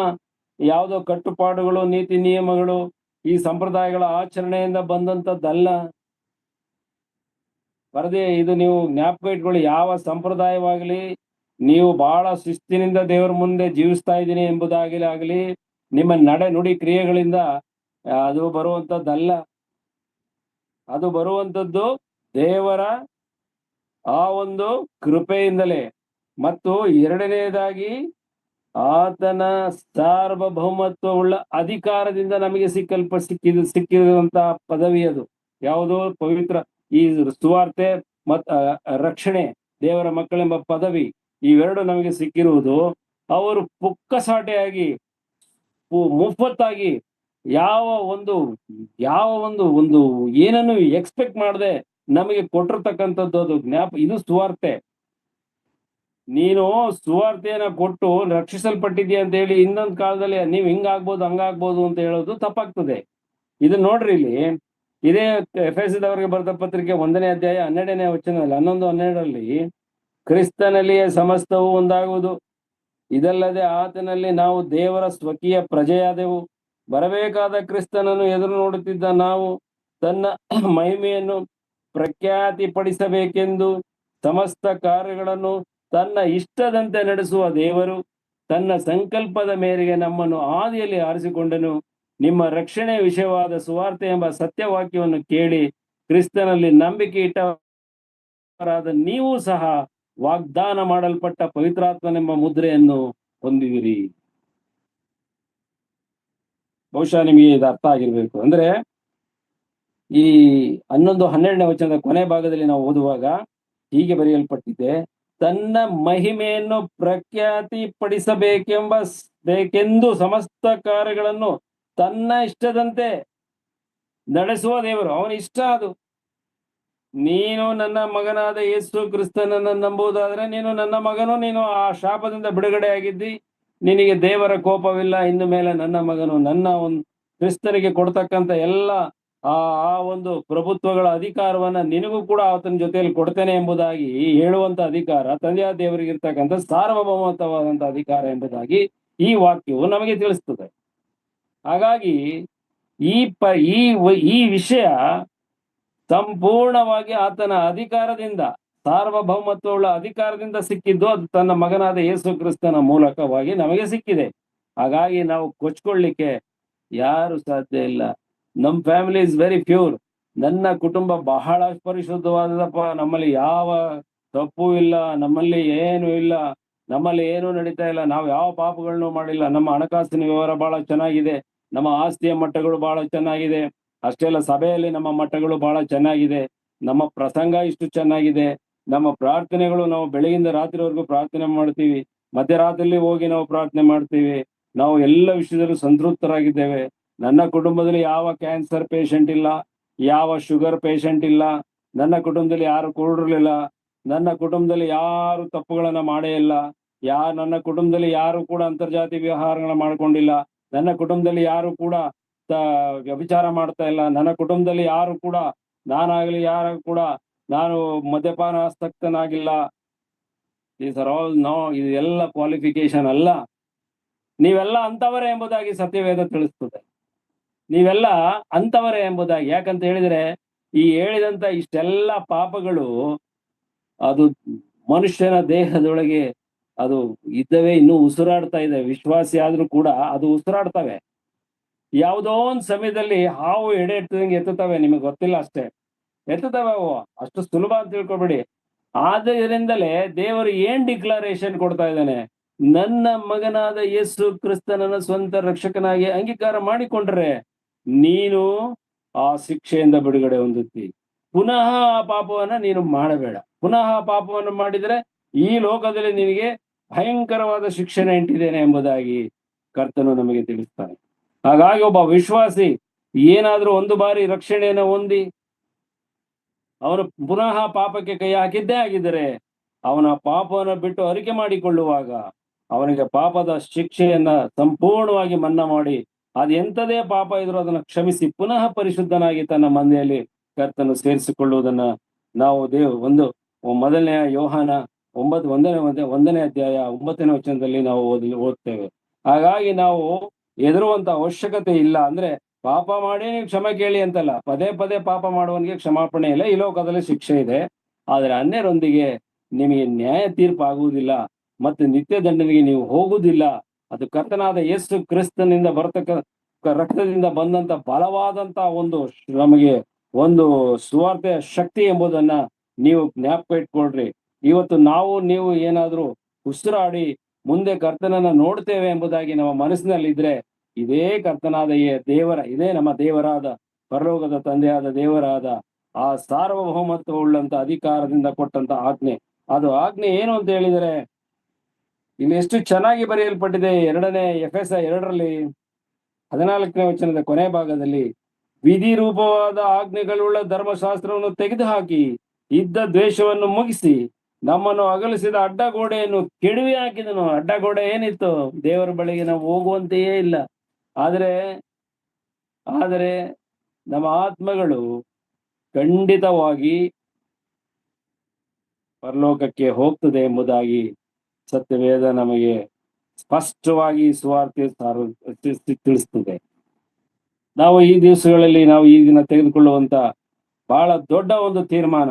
ಯಾವುದೋ ಕಟ್ಟುಪಾಡುಗಳು, ನೀತಿ ನಿಯಮಗಳು, ಈ ಸಂಪ್ರದಾಯಗಳ ಆಚರಣೆಯಿಂದ ಬಂದಂತದ್ದಲ್ಲ. ಬರದೆ ಇದು ನೀವು ಜ್ಞಾಪಕ ಇಟ್ಕೊಳ್ಳಿ. ಯಾವ ಸಂಪ್ರದಾಯವಾಗಲಿ, ನೀವು ಬಹಳ ಶಿಸ್ತಿನಿಂದ ದೇವರ ಮುಂದೆ ಜೀವಿಸ್ತಾ ಇದ್ದೀನಿ ಎಂಬುದಾಗಲಿ ನಿಮ್ಮ ನಡೆ ನುಡಿ ಕ್ರಿಯೆಗಳಿಂದ ಅದು ಬರುವಂತದ್ದಲ್ಲ. ಅದು ಬರುವಂತದ್ದು ದೇವರ ಆ ಒಂದು ಕೃಪೆಯಿಂದಲೇ. ಮತ್ತು ಎರಡನೆಯದಾಗಿ ಆತನ ಸಾರ್ವಭೌಮತ್ವವುಳ್ಳ ಅಧಿಕಾರದಿಂದ ನಮಗೆ ಸಿಕ್ಕಿರುವಂತಹ ಪದವಿ. ಅದು ಯಾವುದೋ ಪವಿತ್ರ ಈ ಸುವಾರ್ತೆ ರಕ್ಷಣೆ, ದೇವರ ಮಕ್ಕಳೆಂಬ ಪದವಿ, ಇವೆರಡು ನಮಗೆ ಸಿಕ್ಕಿರುವುದು ಅವರು ಪುಕ್ಕಸಾಟೆಯಾಗಿ ಮುಫತ್ತಾಗಿ ಯಾವ ಒಂದು ಒಂದು ಏನನ್ನು ಎಕ್ಸ್ಪೆಕ್ಟ್ ಮಾಡದೆ ನಮಗೆ ಕೊಟ್ಟಿರ್ತಕ್ಕಂಥದ್ದು. ಅದು ಇದು ಸುವಾರ್ತೆ. ನೀನು ಸುವಾರ್ತೆಯನ್ನ ಕೊಟ್ಟು ರಕ್ಷಿಸಲ್ಪಟ್ಟಿದ್ಯಾ ಅಂತ ಹೇಳಿ ಇನ್ನೊಂದು ಕಾಲದಲ್ಲಿ ನೀವ್ ಹಿಂಗಾಗ್ಬೋದು ಹಂಗಾಗ್ಬೋದು ಅಂತ ಹೇಳೋದು ತಪ್ಪಾಗ್ತದೆ. ಇದನ್ನ ನೋಡ್ರಿ, ಇಲ್ಲಿ ಇದೇ ಎಫೆಸದವರಿಗೆ ಬರೆದ ಪತ್ರಿಕೆ 1ನೇ ಅಧ್ಯಾಯ 12ನೇ ವಚನದಲ್ಲಿ 11-12ರಲ್ಲಿ ಕ್ರಿಸ್ತನಲ್ಲಿಯೇ ಸಮಸ್ತವು ಒಂದಾಗುವುದು, ಇದಲ್ಲದೆ ಆತನಲ್ಲಿ ನಾವು ದೇವರ ಸ್ವಕೀಯ ಪ್ರಜೆಯಾದೆವು. ಬರಬೇಕಾದ ಕ್ರಿಸ್ತನನ್ನು ಎದುರು ನೋಡುತ್ತಿದ್ದ ನಾವು ತನ್ನ ಮಹಿಮೆಯನ್ನು ಪ್ರಖ್ಯಾತಿಪಡಿಸಬೇಕೆಂದು ಸಮಸ್ತ ಕಾರ್ಯಗಳನ್ನು ತನ್ನ ಇಷ್ಟದಂತೆ ನಡೆಸುವ ದೇವರು ತನ್ನ ಸಂಕಲ್ಪದ ಮೇರೆಗೆ ನಮ್ಮನ್ನು ಆದಿಯಲ್ಲಿ ಆರಿಸಿಕೊಂಡನು. ನಿಮ್ಮ ರಕ್ಷಣೆಯ ವಿಷಯವಾದ ಸುವಾರ್ತೆ ಎಂಬ ಸತ್ಯವಾಕ್ಯವನ್ನು ಕೇಳಿ ಕ್ರಿಸ್ತನಲ್ಲಿ ನಂಬಿಕೆ ಇಟ್ಟವರಾದ ನೀವು ಸಹ ವಾಗ್ದಾನ ಮಾಡಲ್ಪಟ್ಟ ಪವಿತ್ರಾತ್ಮನೆಂಬ ಮುದ್ರೆಯನ್ನು ಹೊಂದಿದಿರಿ. ಬಹುಶಃ ನಿಮಗೆ ಇದು ಅರ್ಥ ಆಗಿರ್ಬೇಕು. ಅಂದ್ರೆ ಈ 11-12ನೇ ವಚನದ ಕೊನೆ ಭಾಗದಲ್ಲಿ ನಾವು ಓದುವಾಗ ಹೀಗೆ ಬರೆಯಲ್ಪಟ್ಟಿದೆ, ತನ್ನ ಮಹಿಮೆಯನ್ನು ಬೇಕೆಂದು ಸಮಸ್ತ ಕಾರ್ಯಗಳನ್ನು ತನ್ನ ಇಷ್ಟದಂತೆ ನಡೆಸುವ ದೇವರು. ಅವನ ಇಷ್ಟ ಅದು. ನೀನು ನನ್ನ ಮಗನಾದ ಯೇಸು ಕ್ರಿಸ್ತನನ್ನು ನಂಬುವುದಾದ್ರೆ ನೀನು ನನ್ನ ಮಗನು, ನೀನು ಆ ಶಾಪದಿಂದ ಬಿಡುಗಡೆ ಆಗಿದ್ದಿ, ನಿನಗೆ ದೇವರ ಕೋಪವಿಲ್ಲ. ಇನ್ನು ಮೇಲೆ ನನ್ನ ಮಗನು, ನನ್ನ ಒಂದು ಕ್ರಿಸ್ತನಿಗೆ ಕೊಡ್ತಕ್ಕಂಥ ಎಲ್ಲ ಆ ಒಂದು ಪ್ರಭುತ್ವಗಳ ಅಧಿಕಾರವನ್ನ ನಿನಗೂ ಕೂಡ ಆತನ ಜೊತೆಯಲ್ಲಿ ಕೊಡ್ತೇನೆ ಎಂಬುದಾಗಿ ಹೇಳುವಂತ ಅಧಿಕಾರ ತಂದೆಯಾದ ದೇವರಿಗೆ ಇರ್ತಕ್ಕಂಥ ಸಾರ್ವಭೌಮತ್ವವಾದಂತಹ ಅಧಿಕಾರ ಎಂಬುದಾಗಿ ಈ ವಾಕ್ಯವು ನಮಗೆ ತಿಳಿಸ್ತದೆ. ಹಾಗಾಗಿ ಈ ವಿಷಯ ಸಂಪೂರ್ಣವಾಗಿ ಆತನ ಅಧಿಕಾರದಿಂದ, ಸಾರ್ವಭೌಮತ್ವವುಳ್ಳ ಅಧಿಕಾರದಿಂದ ಸಿಕ್ಕಿದ್ದು. ಅದು ತನ್ನ ಮಗನಾದ ಯೇಸು ಕ್ರಿಸ್ತನ ಮೂಲಕವಾಗಿ ನಮಗೆ ಸಿಕ್ಕಿದೆ. ಹಾಗಾಗಿ ನಾವು ಕೊಚ್ಕೊಳ್ಳಿಕ್ಕೆ ಯಾರು ಸಾಧ್ಯ ಇಲ್ಲ. ನಮ್ ಫ್ಯಾಮಿಲಿ ಇಸ್ ವೆರಿ ಪ್ಯೂರ್. ನನ್ನ ಕುಟುಂಬ ಬಹಳ ಪರಿಶುದ್ಧವಾದದಪ್ಪ, ನಮ್ಮಲ್ಲಿ ಯಾವ ತಪ್ಪು ಇಲ್ಲ, ನಮ್ಮಲ್ಲಿ ಏನು ಇಲ್ಲ, ನಮ್ಮಲ್ಲಿ ಏನು ನಡೀತಾ ಇಲ್ಲ, ನಾವು ಯಾವ ಪಾಪಗಳನ್ನು ಮಾಡಿಲ್ಲ, ನಮ್ಮ ಹಣಕಾಸಿನ ವ್ಯವಹಾರ ಬಹಳ ಚೆನ್ನಾಗಿದೆ, ನಮ್ಮ ಆಸ್ತಿಯ ಮಟ್ಟಗಳು ಬಹಳ ಚೆನ್ನಾಗಿದೆ, ಅಷ್ಟೇ ಅಲ್ಲ ಸಭೆಯಲ್ಲಿ ನಮ್ಮ ಮಟ್ಟಗಳು ಬಹಳ ಚೆನ್ನಾಗಿದೆ, ನಮ್ಮ ಪ್ರಸಂಗ ಇಷ್ಟು ಚೆನ್ನಾಗಿದೆ, ನಮ್ಮ ಪ್ರಾರ್ಥನೆಗಳು, ನಾವು ಬೆಳಗಿಂದ ರಾತ್ರಿವರೆಗೂ ಪ್ರಾರ್ಥನೆ ಮಾಡ್ತೀವಿ, ಮಧ್ಯರಾತ್ರಿಯಲ್ಲಿ ಹೋಗಿ ನಾವು ಪ್ರಾರ್ಥನೆ ಮಾಡ್ತೀವಿ, ನಾವು ಎಲ್ಲ ವಿಷಯದಲ್ಲೂ ಸಂತೃಪ್ತರಾಗಿದ್ದೇವೆ. ನನ್ನ ಕುಟುಂಬದಲ್ಲಿ ಯಾವ ಕ್ಯಾನ್ಸರ್ ಪೇಷಂಟ್ ಇಲ್ಲ, ಯಾವ ಶುಗರ್ ಪೇಷಂಟ್ ಇಲ್ಲ, ನನ್ನ ಕುಟುಂಬದಲ್ಲಿ ಯಾರು ಕುರುಡರಿಲ್ಲ, ನನ್ನ ಕುಟುಂಬದಲ್ಲಿ ಯಾರು ತಪ್ಪುಗಳನ್ನ ಮಾಡೇ ಇಲ್ಲ, ನನ್ನ ಕುಟುಂಬದಲ್ಲಿ ಯಾರು ಕೂಡ ಅಂತರ್ಜಾತಿ ವ್ಯವಹಾರಗಳನ್ನ ಮಾಡ್ಕೊಂಡಿಲ್ಲ, ನನ್ನ ಕುಟುಂಬದಲ್ಲಿ ಯಾರು ಕೂಡ ವ್ಯಭಿಚಾರ ಮಾಡ್ತಾ ಇಲ್ಲ, ನನ್ನ ಕುಟುಂಬದಲ್ಲಿ ಯಾರು ಕೂಡ ನಾನಾಗ್ಲಿ ಯಾರು ಕೂಡ ನಾನು ಮದ್ಯಪಾನಾಸಕ್ತನಾಗಿಲ್ಲ. ದೀಸ್ ಆರ್ ಆಲ್ ನೋ, ಇದೆಲ್ಲ ಕ್ವಾಲಿಫಿಕೇಶನ್ ಅಲ್ಲ. ನೀವೆಲ್ಲ ಅಂತವರೇ ಎಂಬುದಾಗಿ ಸತ್ಯವೇದ ತಿಳಿಸ್ತದೆ. ನೀವೆಲ್ಲ ಅಂತವರೇ ಎಂಬುದಾಗಿ. ಯಾಕಂತ ಹೇಳಿದ್ರೆ ಈ ಹೇಳಿದಂತ ಇಷ್ಟೆಲ್ಲ ಪಾಪಗಳು ಅದು ಮನುಷ್ಯನ ದೇಹದೊಳಗೆ ಅದು ಇದ್ದವೇ, ಇನ್ನೂ ಉಸಿರಾಡ್ತಾ ಇದೆ. ವಿಶ್ವಾಸಿ ಆದ್ರೂ ಕೂಡ ಅದು ಉಸಿರಾಡ್ತವೆ. ಯಾವುದೋ ಒಂದು ಸಮಯದಲ್ಲಿ ಹಾವು ಎಡೆ ಎತ್ತದಂಗೆ ಎತ್ತುತ್ತವೆ, ನಿಮಗೆ ಗೊತ್ತಿಲ್ಲ ಅಷ್ಟೇ, ಎತ್ತುತ್ತವೆ ಅವು. ಅಷ್ಟು ಸುಲಭ ಅಂತ ತಿಳ್ಕೊಬೇಡಿ. ಆದ್ದರಿಂದಲೇ ದೇವರು ಏನ್ ಡಿಕ್ಲರೇಷನ್ ಕೊಡ್ತಾ ಇದ್ದಾನೆ, ನನ್ನ ಮಗನಾದ ಯೇಸು ಕ್ರಿಸ್ತನನ್ನ ಸ್ವಂತ ರಕ್ಷಕನಾಗಿ ಅಂಗೀಕಾರ ಮಾಡಿಕೊಂಡ್ರೆ ನೀನು ಆ ಶಿಕ್ಷೆಯಿಂದ ಬಿಡುಗಡೆ ಹೊಂದುತ್ತಿ. ಪುನಃ ಆ ಪಾಪವನ್ನ ನೀನು ಮಾಡಬೇಡ. ಪುನಃ ಆ ಪಾಪವನ್ನು ಮಾಡಿದರೆ ಈ ಲೋಕದಲ್ಲಿ ನಿನಗೆ ಭಯಂಕರವಾದ ಶಿಕ್ಷೆನ ಇಟ್ಟಿದ್ದೇನೆ ಎಂಬುದಾಗಿ ಕರ್ತನು ನಮಗೆ ತಿಳಿಸ್ತಾನೆ. ಹಾಗಾಗಿ ಒಬ್ಬ ವಿಶ್ವಾಸಿ ಏನಾದ್ರೂ ಒಂದು ಬಾರಿ ರಕ್ಷಣೆಯನ್ನು ಹೊಂದಿ ಅವನು ಪುನಃ ಪಾಪಕ್ಕೆ ಕೈ ಹಾಕಿದ್ದೇ ಆಗಿದ್ದರೆ ಅವನ ಪಾಪವನ್ನು ಬಿಟ್ಟು ಅರಿಕೆ ಮಾಡಿಕೊಳ್ಳುವಾಗ ಅವನಿಗೆ ಪಾಪದ ಶಿಕ್ಷೆಯನ್ನ ಸಂಪೂರ್ಣವಾಗಿ ಮನ್ನಾ ಮಾಡಿ ಅದೆಂಥದೇ ಪಾಪ ಇದ್ರೂ ಅದನ್ನು ಕ್ಷಮಿಸಿ ಪುನಃ ಪರಿಶುದ್ಧನಾಗಿ ತನ್ನ ಮಂದೆಯಲ್ಲಿ ಕರ್ತನು ಸೇರಿಸಿಕೊಳ್ಳುವುದನ್ನ ನಾವು ಒಂದು ಮೊದಲನೆಯ ಯೋಹಾನ 1ನೇ ಅಧ್ಯಾಯ 9ನೇ ವಚನದಲ್ಲಿ ನಾವು ಓದ್ತೇವೆ. ಹಾಗಾಗಿ ನಾವು ಹೆದರುವಂತ ಅವಶ್ಯಕತೆ ಇಲ್ಲ. ಅಂದ್ರೆ ಪಾಪ ಮಾಡಿ ನೀವು ಕ್ಷಮೆ ಕೇಳಿ ಅಂತಲ್ಲ, ಪದೇ ಪದೇ ಪಾಪ ಮಾಡುವವನಿಗೆ ಕ್ಷಮಾಪಣೆ ಇಲ್ಲ, ಈ ಲೋಕದಲ್ಲಿ ಶಿಕ್ಷೆ ಇದೆ. ಆದ್ರೆ ಅನ್ಯರೊಂದಿಗೆ ನಿಮಗೆ ನ್ಯಾಯ ತೀರ್ಪು ಆಗುವುದಿಲ್ಲ ಮತ್ತು ನಿತ್ಯ ದಂಡನೆಗೆ ನೀವು ಹೋಗುವುದಿಲ್ಲ. ಅದು ಕರ್ತನಾದ ಯೇಸು ಕ್ರಿಸ್ತನಿಂದ ಬರತಕ್ಕ ರಕ್ತದಿಂದ ಬಂದಂತ ಬಲವಾದಂತ ನಮಗೆ ಒಂದು ಸುವಾರ್ತೆಯ ಶಕ್ತಿ ಎಂಬುದನ್ನ ನೀವು ಜ್ಞಾಪಕ ಇಟ್ಕೊಳ್ರಿ. ಇವತ್ತು ನೀವು ಏನಾದ್ರೂ ಉಸಿರಾಡಿ ಮುಂದೆ ಕರ್ತನನ್ನ ನೋಡ್ತೇವೆ ಎಂಬುದಾಗಿ ನಮ್ಮ ಮನಸ್ಸಿನಲ್ಲಿ ಇದ್ರೆ ಇದೇ ಕರ್ತನಾದ ಇದೇ ನಮ್ಮ ದೇವರಾದ ಪರಲೋಕದ ತಂದೆಯಾದ ದೇವರಾದ ಆ ಸಾರ್ವಭೌಮತ್ವ ಉಳ್ಳಂತ ಅಧಿಕಾರದಿಂದ ಕೊಟ್ಟಂತ ಆಜ್ಞೆ. ಅದು ಆಜ್ಞೆ ಏನು ಅಂತ ಹೇಳಿದರೆ ಇಲ್ಲಿ ಎಷ್ಟು ಚೆನ್ನಾಗಿ ಬರೆಯಲ್ಪಟ್ಟಿದೆ. ಎಫೆಸ 2ರಲ್ಲಿ 14ನೇ ವಚನದ ಕೊನೆ ಭಾಗದಲ್ಲಿ, ವಿಧಿ ರೂಪವಾದ ಆಜ್ಞೆಗಳುಳ್ಳ ಧರ್ಮಶಾಸ್ತ್ರವನ್ನು ತೆಗೆದುಹಾಕಿ ಇದ್ದ ದ್ವೇಷವನ್ನು ಮುಗಿಸಿ ನಮ್ಮನ್ನು ಅಗಲಿಸಿದ ಅಡ್ಡಗೋಡೆಯನ್ನು ಕೆಡವಿ ಹಾಕಿದನು. ಅಡ್ಡಗೋಡೆ ಏನಿತ್ತು? ದೇವರ ಬಳಿಗೆ ನಾವು ಹೋಗುವಂತೆಯೇ ಇಲ್ಲ. ಆದರೆ ನಮ್ಮ ಆತ್ಮಗಳು ಖಂಡಿತವಾಗಿ ಪರಲೋಕಕ್ಕೆ ಹೋಗ್ತದೆ ಎಂಬುದಾಗಿ ಸತ್ಯವೇದ ನಮಗೆ ಸ್ಪಷ್ಟವಾಗಿ ಸುವಾರ್ತೆ ತಿಳಿಸ್ತದೆ. ನಾವು ಈ ದಿವಸಗಳಲ್ಲಿ ನಾವು ಈ ದಿನ ತೆಗೆದುಕೊಳ್ಳುವಂತ ಬಹಳ ದೊಡ್ಡ ಒಂದು ತೀರ್ಮಾನ,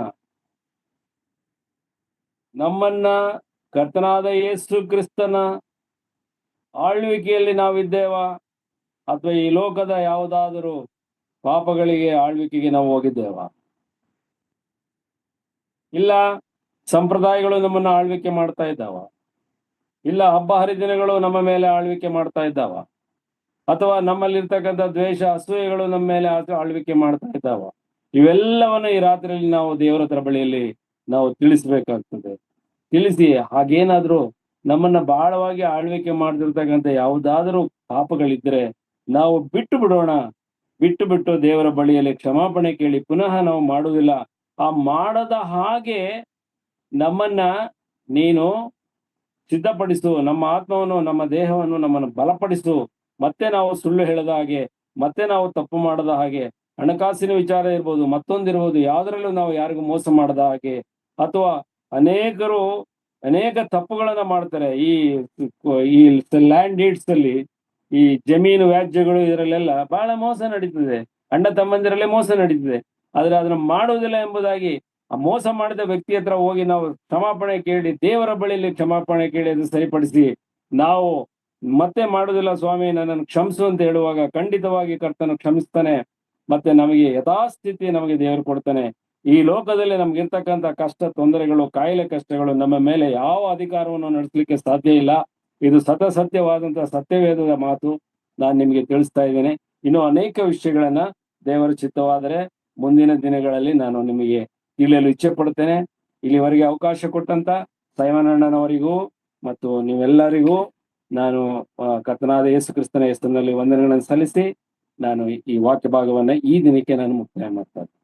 ನಮ್ಮನ್ನ ಕರ್ತನಾದ ಯೇಸು ಕ್ರಿಸ್ತನ ಆಳ್ವಿಕೆಯಲ್ಲಿ ನಾವಿದ್ದೇವಾ ಅಥವಾ ಈ ಲೋಕದ ಯಾವುದಾದರೂ ಪಾಪಗಳಿಗೆ ಆಳ್ವಿಕೆಗೆ ನಾವು ಹೋಗಿದ್ದೇವಾ? ಇಲ್ಲ ಸಂಪ್ರದಾಯಗಳು ನಮ್ಮನ್ನ ಆಳ್ವಿಕೆ ಮಾಡ್ತಾ ಇದ್ದಾವ? ಇಲ್ಲ ಹಬ್ಬ ಹರಿದಿನಗಳು ನಮ್ಮ ಮೇಲೆ ಆಳ್ವಿಕೆ ಮಾಡ್ತಾ ಇದ್ದಾವ? ಅಥವಾ ನಮ್ಮಲ್ಲಿರ್ತಕ್ಕಂಥ ದ್ವೇಷ ಅಸೂಯೆಗಳು ನಮ್ಮ ಮೇಲೆ ಆಳ್ವಿಕೆ ಮಾಡ್ತಾ ಇದ್ದಾವ? ಇವೆಲ್ಲವನ್ನು ಈ ರಾತ್ರಿಯಲ್ಲಿ ನಾವು ದೇವರ ಬಳಿಯಲ್ಲಿ ನಾವು ತಿಳಿಸ್ಬೇಕಾಗ್ತದೆ. ತಿಳಿಸಿ ಹಾಗೇನಾದ್ರೂ ನಮ್ಮನ್ನ ಬಹಳವಾಗಿ ಆಳ್ವಿಕೆ ಮಾಡ್ತಿರ್ತಕ್ಕಂಥ ಯಾವುದಾದ್ರೂ ಪಾಪಗಳಿದ್ರೆ ನಾವು ಬಿಟ್ಟು ದೇವರ ಬಳಿಯಲ್ಲಿ ಕ್ಷಮಾಪಣೆ ಕೇಳಿ ಪುನಃ ನಾವು ಮಾಡುವುದಿಲ್ಲ. ಆ ಮಾಡದ ಹಾಗೆ ನಮ್ಮನ್ನ ನೀನು ಸಿದ್ಧಪಡಿಸು, ನಮ್ಮ ಆತ್ಮವನ್ನು ನಮ್ಮ ದೇಹವನ್ನು ನಮ್ಮನ್ನು ಬಲಪಡಿಸು. ಮತ್ತೆ ನಾವು ಸುಳ್ಳು ಹೇಳದ ಹಾಗೆ, ಮತ್ತೆ ನಾವು ತಪ್ಪು ಮಾಡದ ಹಾಗೆ, ಹಣಕಾಸಿನ ವಿಚಾರ ಇರ್ಬೋದು, ಮತ್ತೊಂದಿರ್ಬೋದು, ಯಾವ್ದ್ರಲ್ಲೂ ನಾವು ಯಾರಿಗೂ ಮೋಸ ಮಾಡದ ಹಾಗೆ, ಅಥವಾ ಅನೇಕ ತಪ್ಪುಗಳನ್ನ ಮಾಡ್ತಾರೆ. ಈ ಲ್ಯಾಂಡ್ ಡೀಡ್ಸ್ ಅಲ್ಲಿ, ಈ ಜಮೀನು ವ್ಯಾಜ್ಯಗಳು, ಇದರಲ್ಲೆಲ್ಲ ಬಹಳ ಮೋಸ ನಡೀತದೆ. ಅಣ್ಣ ತಮ್ಮಂದಿರಲ್ಲೇ ಮೋಸ ನಡೀತದೆ. ಆದ್ರೆ ಅದನ್ನ ಮಾಡುವುದಿಲ್ಲ ಎಂಬುದಾಗಿ ಆ ಮೋಸ ಮಾಡಿದ ವ್ಯಕ್ತಿ ಹತ್ರ ಹೋಗಿ ನಾವು ಕ್ಷಮಾಪಣೆ ಕೇಳಿ ದೇವರ ಬಳಿಯಲ್ಲಿ ಕ್ಷಮಾಪಣೆ ಕೇಳಿ ಅದು ಸರಿಪಡಿಸಿ ನಾವು ಮತ್ತೆ ಮಾಡುವುದಿಲ್ಲ ಸ್ವಾಮಿ ನನ್ನನ್ನು ಕ್ಷಮಿಸು ಅಂತ ಹೇಳುವಾಗ ಖಂಡಿತವಾಗಿ ಕರ್ತನು ಕ್ಷಮಿಸ್ತಾನೆ. ಮತ್ತೆ ನಮಗೆ ಯಥಾಸ್ಥಿತಿ ನಮಗೆ ದೇವರು ಕೊಡ್ತಾನೆ. ಈ ಲೋಕದಲ್ಲಿ ನಮ್ಗಿರ್ತಕ್ಕಂಥ ಕಷ್ಟ, ತೊಂದರೆಗಳು, ಕಾಯಿಲೆ, ಕಷ್ಟಗಳು ನಮ್ಮ ಮೇಲೆ ಯಾವ ಅಧಿಕಾರವನ್ನು ನಡೆಸಲಿಕ್ಕೆ ಸಾಧ್ಯ ಇಲ್ಲ. ಇದು ಸತ್ಯವಾದಂತಹ ಸತ್ಯವೇದದ ಮಾತು ನಾನು ನಿಮಗೆ ತಿಳಿಸ್ತಾ ಇದ್ದೇನೆ. ಇನ್ನು ಅನೇಕ ವಿಷಯಗಳನ್ನ ದೇವರ ಚಿತ್ತವಾದರೆ ಮುಂದಿನ ದಿನಗಳಲ್ಲಿ ನಾನು ನಿಮಗೆ ತಿಳಿಯಲು ಇಚ್ಛೆ ಪಡುತ್ತೇನೆ. ಇಲ್ಲಿವರೆಗೆ ಅವಕಾಶ ಕೊಟ್ಟಂತ ಸೈಮನ್ ಅಣ್ಣನವರಿಗೂ ಮತ್ತು ನೀವೆಲ್ಲರಿಗೂ ನಾನು ಕರ್ತನಾದ ಯೇಸು ಕ್ರಿಸ್ತನ ಹೆಸರಿನಲ್ಲಿ ವಂದನೆಗಳನ್ನು ಸಲ್ಲಿಸಿ ನಾನು ಈ ವಾಕ್ಯ ಭಾಗವನ್ನ ಈ ದಿನಕ್ಕೆ ನಾನು ಮುಕ್ತಾಯ ಮಾಡ್ತಾ ಇದ್ದೇನೆ.